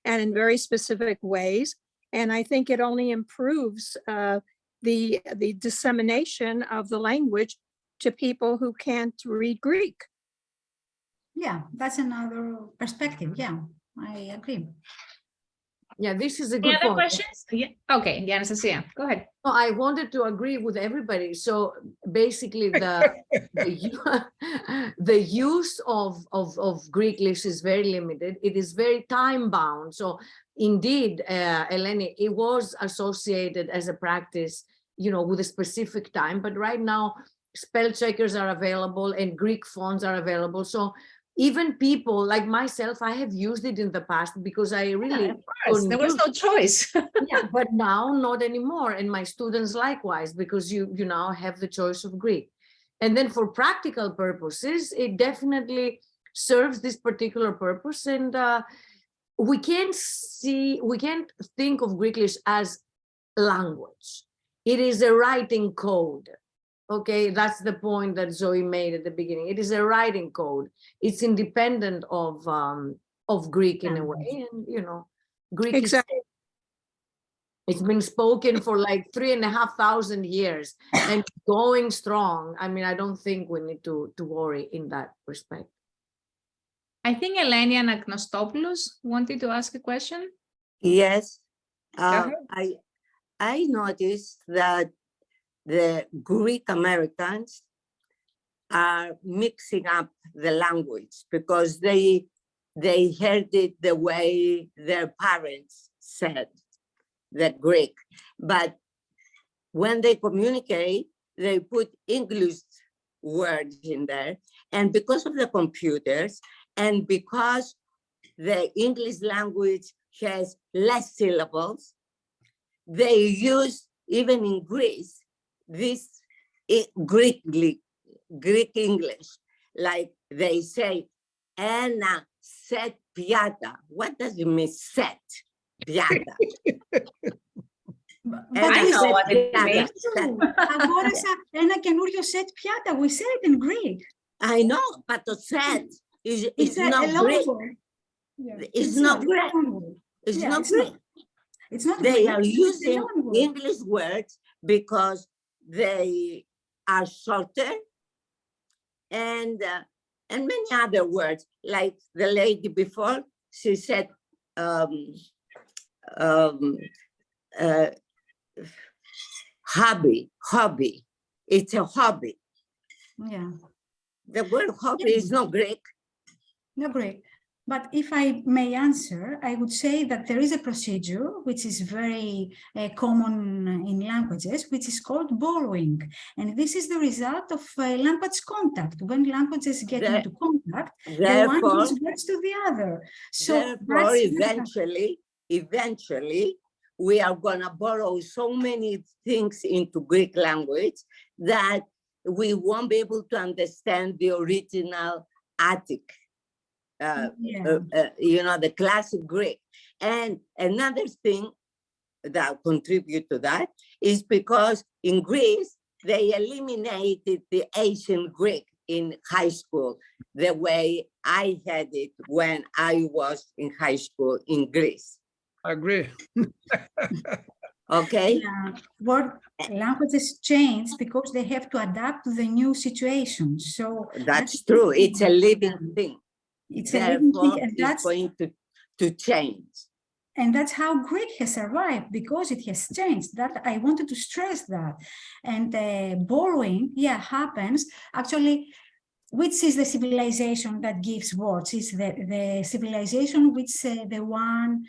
Speaker 6: and in very specific ways. And I think it only improves the dissemination of the language to people who can't read Greek.
Speaker 3: Yeah, that's another perspective. Yeah, I agree.
Speaker 7: Yeah, this is a good
Speaker 1: Any other
Speaker 7: point.
Speaker 1: questions? Yeah. Okay, yeah, Anastasia, go ahead.
Speaker 7: No, I wanted to agree with everybody. So basically, the use of Greeklish is very limited. It is very time bound. So indeed, Hellenic, it was associated as a practice, with a specific time. But right now, spell checkers are available and Greek fonts are available. So even people like myself, I have used it in the past because I really,
Speaker 1: of course, there was no choice.
Speaker 7: yeah, but now not anymore. And my students likewise, because you now have the choice of Greek. And then for practical purposes, it definitely serves this particular purpose. And we can't think of Greeklish as language. It is a writing code. Okay, that's the point that Zoe made at the beginning. It is a writing code. It's independent of Greek in a way, and Greek
Speaker 6: Exactly.
Speaker 7: it's been spoken for like 3,500 years and going strong. I mean, I don't think we need to worry in that respect.
Speaker 1: I think Eleni Anagnostopoulos wanted to ask a question.
Speaker 8: Yes,
Speaker 1: ahead.
Speaker 8: I noticed that the Greek Americans are mixing up the language because they heard it the way their parents said the Greek. But when they communicate, they put English words in there. And because of the computers and because the English language has less syllables, they use, even in Greece, this Greek English, like they say, "Ένα set piata." What does it mean, set piata?
Speaker 1: I know what it means.
Speaker 3: Αγόρασα ένα καινούριο set πιάτα. We say it in Greek.
Speaker 8: I know, but the set is not Greek. It's not Greek. It's not Greek.
Speaker 3: It's not
Speaker 8: They
Speaker 3: Greek,
Speaker 8: are
Speaker 3: it's a
Speaker 8: using
Speaker 3: loan word.
Speaker 8: English words because they are shorter, and many other words, like the lady before, she said hobby. It's a hobby.
Speaker 3: Yeah.
Speaker 8: The word hobby is not Greek.
Speaker 3: No Greek. But if I may answer, I would say that there is a procedure which is very common in languages, which is called borrowing. And this is the result of language contact. When languages get into contact, the one gives words to the other. So
Speaker 8: therefore, eventually, we are going to borrow so many things into Greek language that we won't be able to understand the original Attic. The classic Greek. And another thing that contribute to that is because in Greece, they eliminated the ancient Greek in high school, the way I had it when I was in high school in Greece.
Speaker 4: I agree.
Speaker 8: Okay.
Speaker 3: Yeah. What languages change because they have to adapt to the new situation. So
Speaker 8: that's true. It's a living thing.
Speaker 3: It's a living thing, and
Speaker 8: that's going to change.
Speaker 3: And that's how Greek has survived, because it has changed. That I wanted to stress that. And borrowing, happens. Actually, which is the civilization that gives words? Is the civilization which the one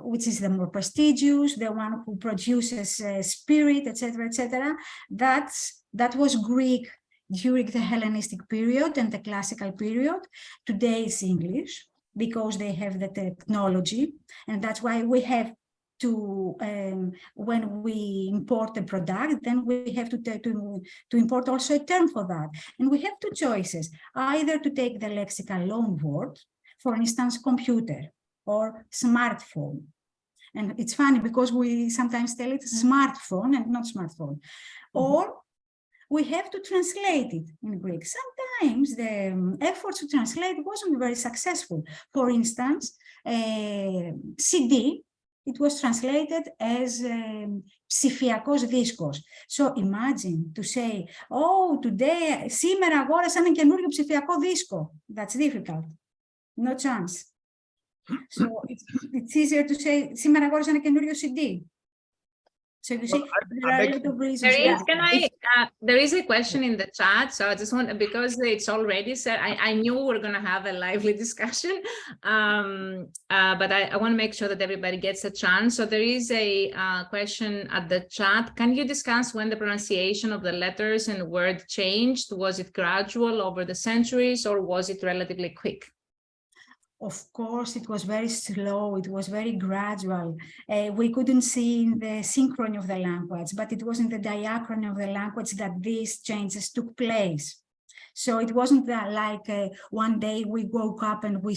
Speaker 3: which is the more prestigious, the one who produces spirit, etc., etc. That was Greek during the Hellenistic period and the classical period. Today is English, because they have the technology, and that's why we have to, when we import a product, then we have to import also a term for that. And we have two choices, either to take the lexical loan word, for instance, computer or smartphone. And it's funny because we sometimes tell it smartphone and not smartphone. Or we have to translate it in Greek. Sometimes the efforts to translate wasn't very successful. For instance, CD, it was translated as ψηφιακός δίσκος. So imagine to say, oh, today, σήμερα αγόρασα ένα καινούριο ψηφιακό δίσκο. That's difficult. No chance. So it's easier to say, σήμερα αγόρασα ένα καινούριο CD. So you see, there are a lot of reasons.
Speaker 1: There is a question in the chat, so I just want, because it's already said, I knew we were going to have a lively discussion, but I want to make sure that everybody gets a chance. So there is a question at the chat. Can you discuss when the pronunciation of the letters and word changed? Was it gradual over the centuries, or was it relatively quick?
Speaker 3: Of course, it was very slow. It was very gradual. We couldn't see in the synchrony of the language, but it was in the diachrony of the language that these changes took place. So it wasn't that like one day we woke up and we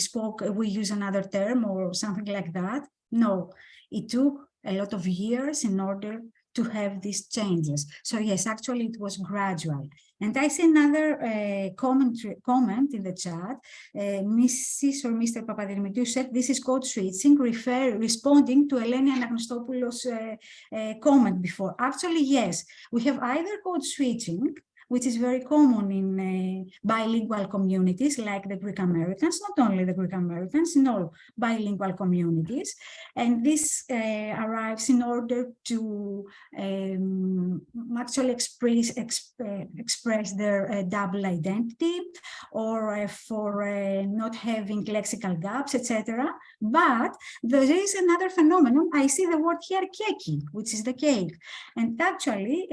Speaker 3: use another term or something like that. No, it took a lot of years in order to have these changes. So yes, actually it was gradual. And I see another comment in the chat. Mrs. or Mr. Papadimitriou said this is code switching, responding to Eleni Anagnostopoulos' comment before. Actually, yes, we have either code switching, which is very common in bilingual communities like the Greek Americans, not only the Greek Americans, in all bilingual communities. And this arrives in order to actually express their double identity, or for not having lexical gaps, etc. But there is another phenomenon. I see the word here, keki, which is the cake. And actually,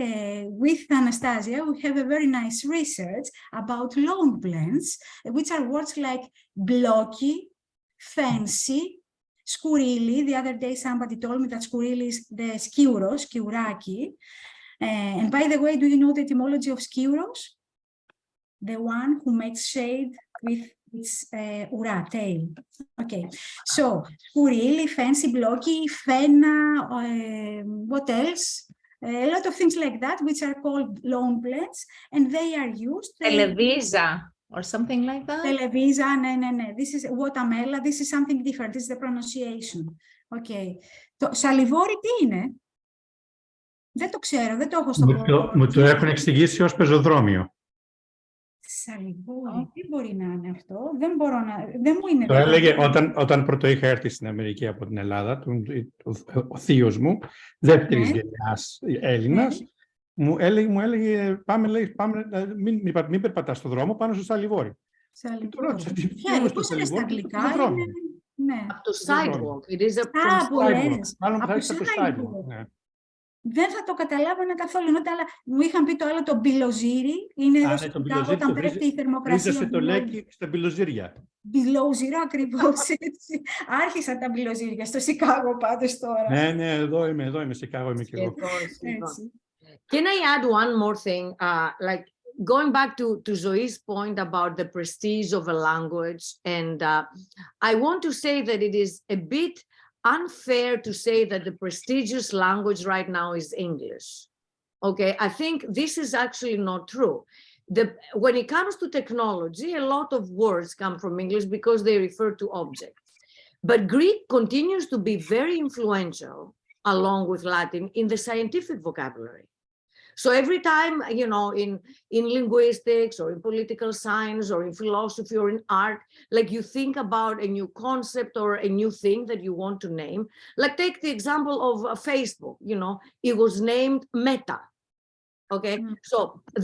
Speaker 3: with Anastasia, we have a very nice research about loan blends, which are words like blocky, fancy, skourili. The other day, somebody told me that skourili is the skiuros, skiuraki. And by the way, do you know the etymology of skiuros? The one who makes shade with its ura, tail. Okay, so skourili, fancy, blocky, fena, what else? A lot of things like that, which are called loan blends, and they are used.
Speaker 1: Televisa. or something like that.
Speaker 3: Televisa, ναι. This is watermelon, this is something different. This is the pronunciation. Okay. Το σαλιβόρι τι είναι? Δεν το ξέρω, δεν το έχω στο πρόγραμμα.
Speaker 9: Μου το έχουν εξηγήσει ως πεζοδρόμιο.
Speaker 3: Σαλιβόρι, τι μπορεί να είναι αυτό? Δεν μπορώ να... Δεν μου είναι...
Speaker 9: Το έλεγε όταν πρώτο είχα έρθει στην Αμερική από την Ελλάδα, ο θείος μου, δεύτερης γενιάς Έλληνας, μου έλεγε πάμε, μην περπατάς στον δρόμο, πάνω στο σαλιβόρι.
Speaker 3: Πώς είναι στα αγγλικά?
Speaker 7: Από το sidewalk. It is a
Speaker 9: Μάλλον θα είσαι από το sidewalk.
Speaker 3: Δεν θα το καταλάβαινα καθόλου. Μου είχαν πει το άλλο, το μπιλοζύρι. Είναι εδώ στο Σικάγο, όταν πέφτει η θερμοκρασία.
Speaker 9: Βρίζεσαι το λέκι στα μπιλοζύρια.
Speaker 3: Μπιλοζύρα, ακριβώς έτσι. Άρχισαν τα μπιλοζύρια στο Σικάγο πάντως τώρα.
Speaker 9: Ναι, εδώ είμαι, Σικάγο είμαι και εγώ.
Speaker 7: Can I add one more thing? Like going back to Zoe's point about the prestige of a language, and I want to say that it is a bit unfair to say that the prestigious language right now is English. Okay, I think this is actually not true. When it comes to technology, a lot of words come from English because they refer to objects. But Greek continues to be very influential, along with Latin, in the scientific vocabulary. So every time, you know, in linguistics or in political science or in philosophy or in art, like you think about a new concept or a new thing that you want to name, like take the example of Facebook, you know, it was named Meta, okay? So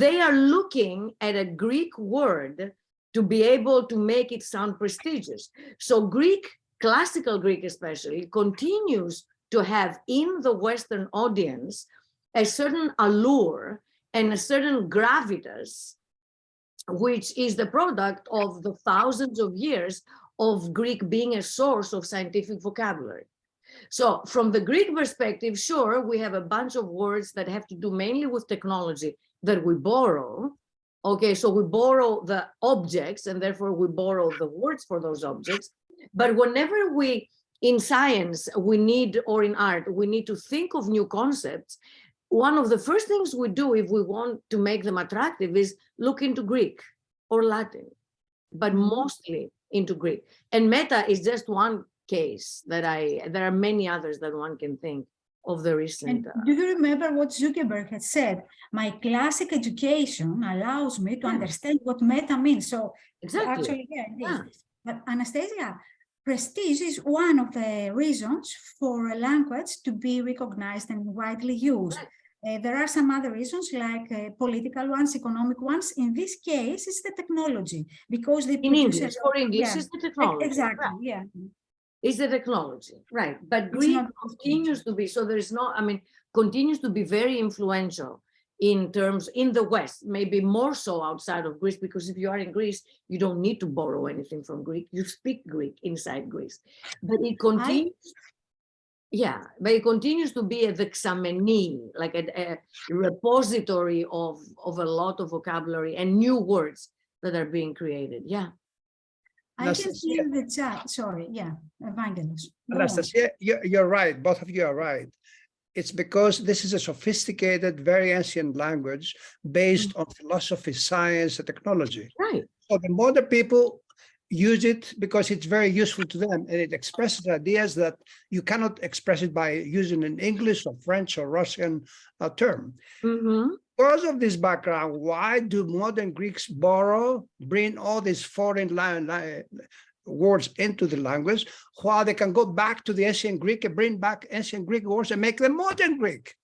Speaker 7: they are looking at a Greek word to be able to make it sound prestigious. So Greek, classical Greek especially, continues to have in the Western audience a certain allure and a certain gravitas, which is the product of the thousands of years of Greek being a source of scientific vocabulary. So from the Greek perspective, sure, we have a bunch of words that have to do mainly with technology that we borrow. Okay, so we borrow the objects and therefore we borrow the words for those objects. But whenever we, in science, we need, or in art, we need to think of new concepts, one of the first things we do if we want to make them attractive is look into Greek or Latin, but mostly into Greek. And Meta is just one case that there are many others that one can think of the recent.
Speaker 3: Do you remember what Zuckerberg had said? My classic education allows me to understand what meta means. So
Speaker 7: exactly.
Speaker 3: Actually, yeah. But Anastasia, prestige is one of the reasons for a language to be recognized and widely used. There are some other reasons like political ones, economic ones. In this case, it's the technology because they
Speaker 7: in English, for English, is the technology.
Speaker 3: Exactly,
Speaker 7: right.
Speaker 3: Yeah.
Speaker 7: Is the technology, right? But Greek continues to be, so there is no, I mean, continues to be very influential in terms, in the West, maybe more so outside of Greece, because if you are in Greece, you don't need to borrow anything from Greek. You speak Greek inside Greece. But it continues, but it continues to be a dexameni, like a repository of a lot of vocabulary and new words that are being created. Yeah.
Speaker 3: I can see in the chat, sorry, Evangelos.
Speaker 4: Anastasia, you're right, both of you are right. It's because this is a sophisticated, very ancient language based on philosophy, science, and technology.
Speaker 7: Right.
Speaker 4: So the modern people use it because it's very useful to them, and it expresses ideas that you cannot express it by using an English or French or Russian term. Because of this background, why do modern Greeks bring all these foreign words into the language, while they can go back to the ancient Greek and bring back ancient Greek words and make them modern Greek?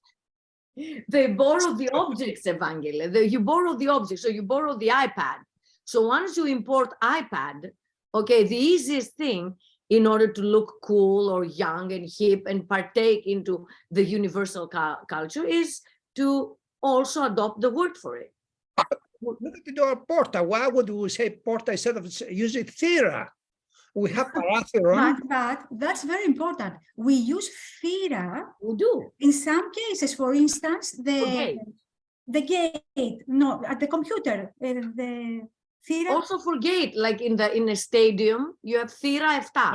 Speaker 7: They borrow the objects, Evangeli. You borrow the objects, so you borrow the iPad. So once you import iPad, okay, the easiest thing in order to look cool or young and hip and partake into the universal culture is to also adopt the word for it.
Speaker 4: Look at the word porta. Why would we say porta instead of using thera? We have parathyron.
Speaker 3: But that's very important. We use thera.
Speaker 7: We do.
Speaker 3: In some cases, for instance, the gate, no, at the computer, the thera.
Speaker 7: Also for gate, like in a stadium, you have thera efta.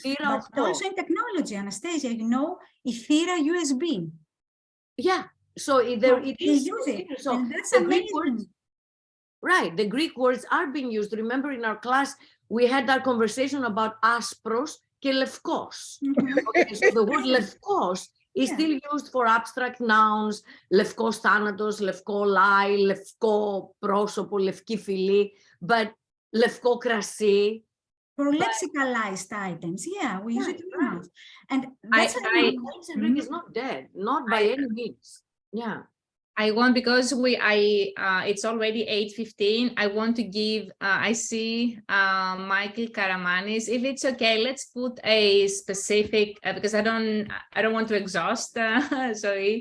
Speaker 7: Thera
Speaker 3: but also in technology, Anastasia, you know, thera USB.
Speaker 7: Yeah. So it is.
Speaker 3: Use it.
Speaker 7: So
Speaker 3: and that's
Speaker 7: the Greek words, Right, the Greek words are being used. Remember in our class, we had that conversation about aspros και lefkos. Okay, so the word lefkos is still used for abstract nouns, lefkos θάνατος, lefko λάι, lefko πρόσωπο, lefki φυλή, but lefko κρασί.
Speaker 3: For lexicalized items, we use it very much. And that's
Speaker 7: Ancient Greek is not dead, not by any means. Yeah.
Speaker 1: I want, because it's already 8:15. I want to give, I see Michael Karamanis. If it's okay, let's put a specific, because I don't want to exhaust, sorry,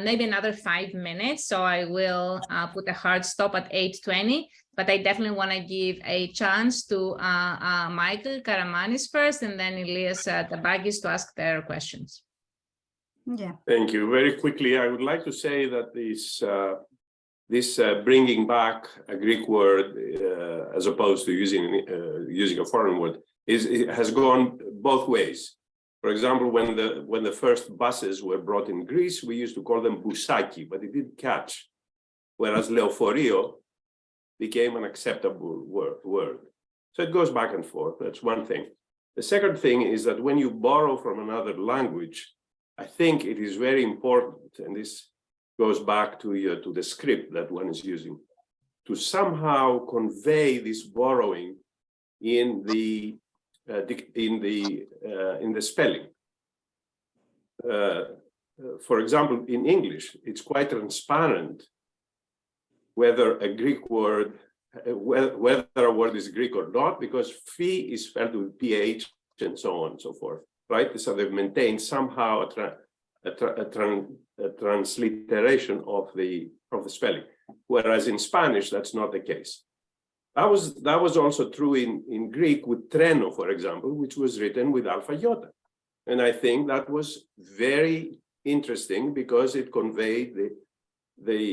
Speaker 1: maybe another 5 minutes. So I will put a hard stop at 8:20, but I definitely want to give a chance to Michael Karamanis first, and then Elias Tabagis to ask their questions.
Speaker 3: Yeah.
Speaker 10: Thank you. Very quickly, I would like to say that this bringing back a Greek word as opposed to using a foreign word has gone both ways. For example, when the first buses were brought in Greece, we used to call them bousaki, but it didn't catch. Whereas leoforio became an acceptable word. So it goes back and forth. That's one thing. The second thing is that when you borrow from another language, I think it is very important, and this goes back to the script that one is using, to somehow convey this borrowing in the spelling. For example, in English, it's quite transparent whether a Greek word, whether a word is Greek or not, because phi is spelled with ph and so on and so forth. Right, so they've maintained somehow a transliteration of the spelling, whereas in Spanish that's not the case. That was also true in Greek with treno, for example, which was written with alpha iota, and I think that was very interesting because it conveyed the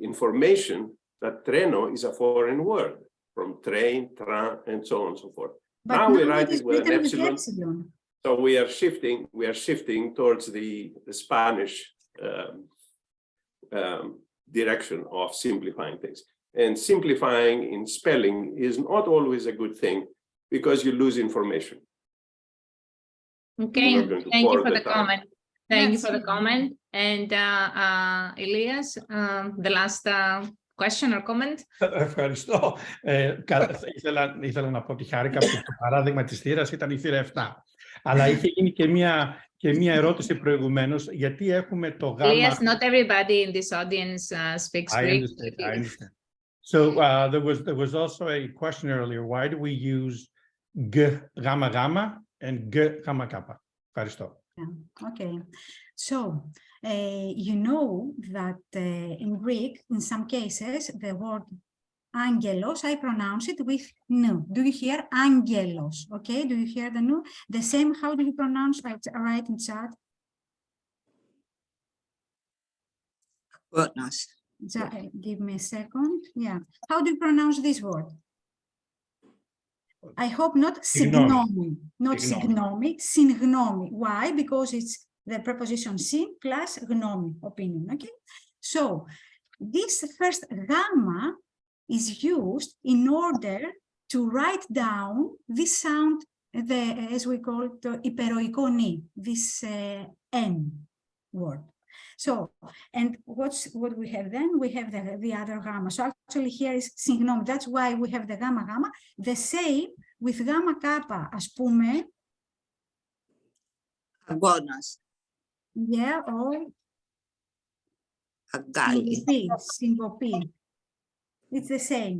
Speaker 10: information that treno is a foreign word from train, train, and so on and so forth.
Speaker 3: But
Speaker 10: now we write it with an epsilon. So we are shifting towards the Spanish direction of simplifying things. And simplifying in spelling is not always a good thing because you lose information.
Speaker 1: Okay, thank you for the comment. Thank you for the comment. And Elias, the last question or comment?
Speaker 9: Ευχαριστώ. Ήθελα να πω ότι χάρηκα που το παράδειγμα της θύρας ήταν η θύρα 7. Αλλά είχε γίνει και μία ερώτηση προηγουμένως, γιατί έχουμε το γάμα...
Speaker 1: Elias, not everybody in this audience speaks Greek.
Speaker 9: I understand. So there was also a question earlier, why do we use g, gamma, gamma, and g, gamma, kappa? Ευχαριστώ.
Speaker 3: Okay, so you know that in Greek, in some cases, the word angelos, I pronounce it with nu. Do you hear angelos? Okay, do you hear the nu? The same, how do you pronounce? Right in chat.
Speaker 8: Goodness.
Speaker 3: Give me a second. Yeah. How do you pronounce this word? I hope not signomi, not signomi, syngnomi. Why? Because it's the preposition sin plus gnomi, opinion. Okay. So this first gamma is used in order to write down this sound, as we call it, the hyperoiko ni, this N word. So, and what we have then? We have the other gamma. So actually here is syngnomy. That's why we have the gamma gamma. The same with gamma kappa, as πούμε.
Speaker 8: Agonas.
Speaker 3: Yeah, or syncope. It's the same.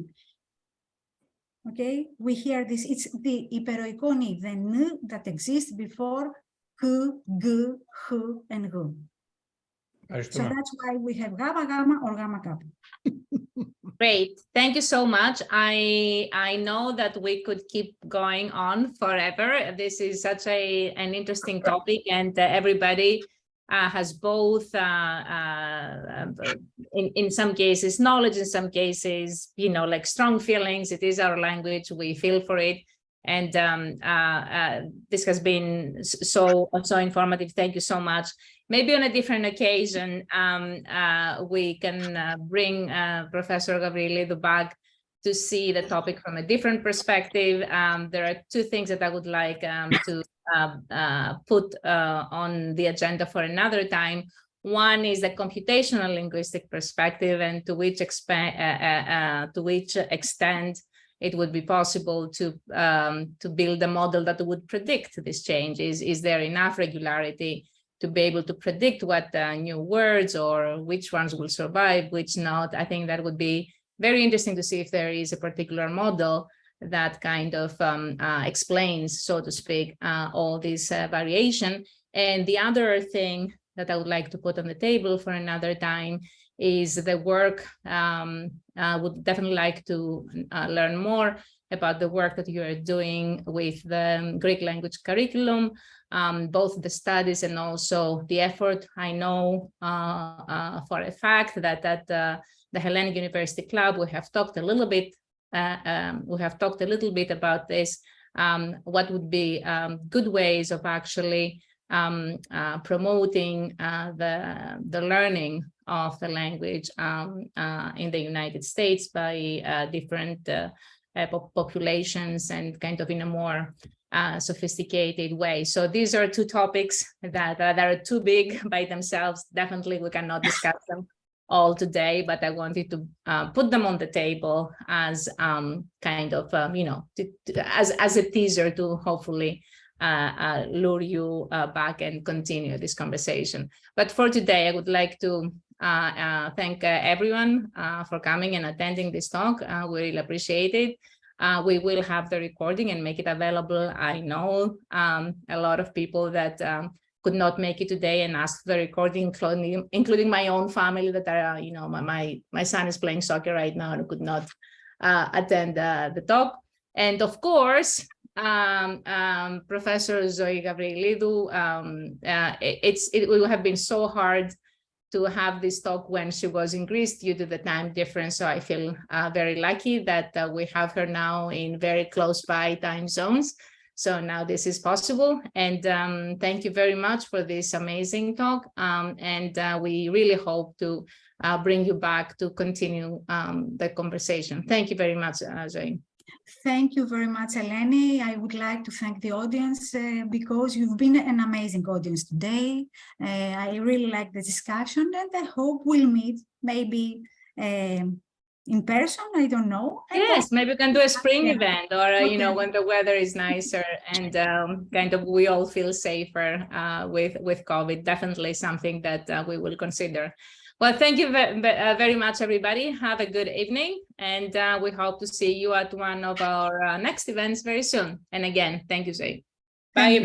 Speaker 3: Okay, we hear this. It's the hyperoiko ni, the n that exists before k, g, h, and g. So that's why we have gamma gamma or gamma kappa.
Speaker 1: Great, thank you so much. I know that we could keep going on forever. This is such an interesting topic, and everybody has both, in some cases, knowledge, in some cases, you know, like strong feelings. It is our language, we feel for it. And this has been so informative. Thank you so much. maybe on a different occasion, we can bring Professor Gavriilidou back to see the topic from a different perspective. There are two things that I would like to put on the agenda for another time. One is the computational linguistic perspective, and to which extent it would be possible to build a model that would predict these changes. Is there enough regularity to be able to predict what new words or which ones will survive, which not? I think that would be very interesting to see if there is a particular model that kind of explains, so to speak, all this variation. And the other thing that I would like to put on the table for another time is the work. Would definitely like to learn more about the work that you are doing with the Greek language curriculum, both the studies and also the effort. I know for a fact that at the Hellenic University Club, we have talked a little bit. About this. What would be good ways of actually promoting the learning of the language in the United States by different populations and kind of in a more sophisticated way. So these are two topics that are too big by themselves. Definitely we cannot discuss them all today, but I wanted to put them on the table as kind of, as a teaser to hopefully lure you back and continue this conversation. But for today, I would like to thank everyone for coming and attending this talk. We really appreciate it. We will have the recording and make it available. I know a lot of people that could not make it today and ask for the recording, including my own family that are, my son is playing soccer right now and could not attend the talk. And of course, Professor Zoe Gavriilidou, it would have been so hard to have this talk when she was in Greece due to the time difference. So I feel very lucky that we have her now in very close by time zones. So now this is possible. And thank you very much for this amazing talk. And we really hope to bring you back to continue the conversation. Thank you very much, Zoe.
Speaker 3: Thank you very much, Eleni. I would like to thank the audience because you've been an amazing audience today. I really like the discussion, and I hope we'll meet maybe in person. I don't know.
Speaker 1: Yes, maybe we can do a spring event, or when the weather is nicer and kind of we all feel safer with COVID. Definitely something that we will consider. Well, thank you very much, everybody. Have a good evening, and we hope to see you at one of our next events very soon. And again, thank you, Zoe. Bye.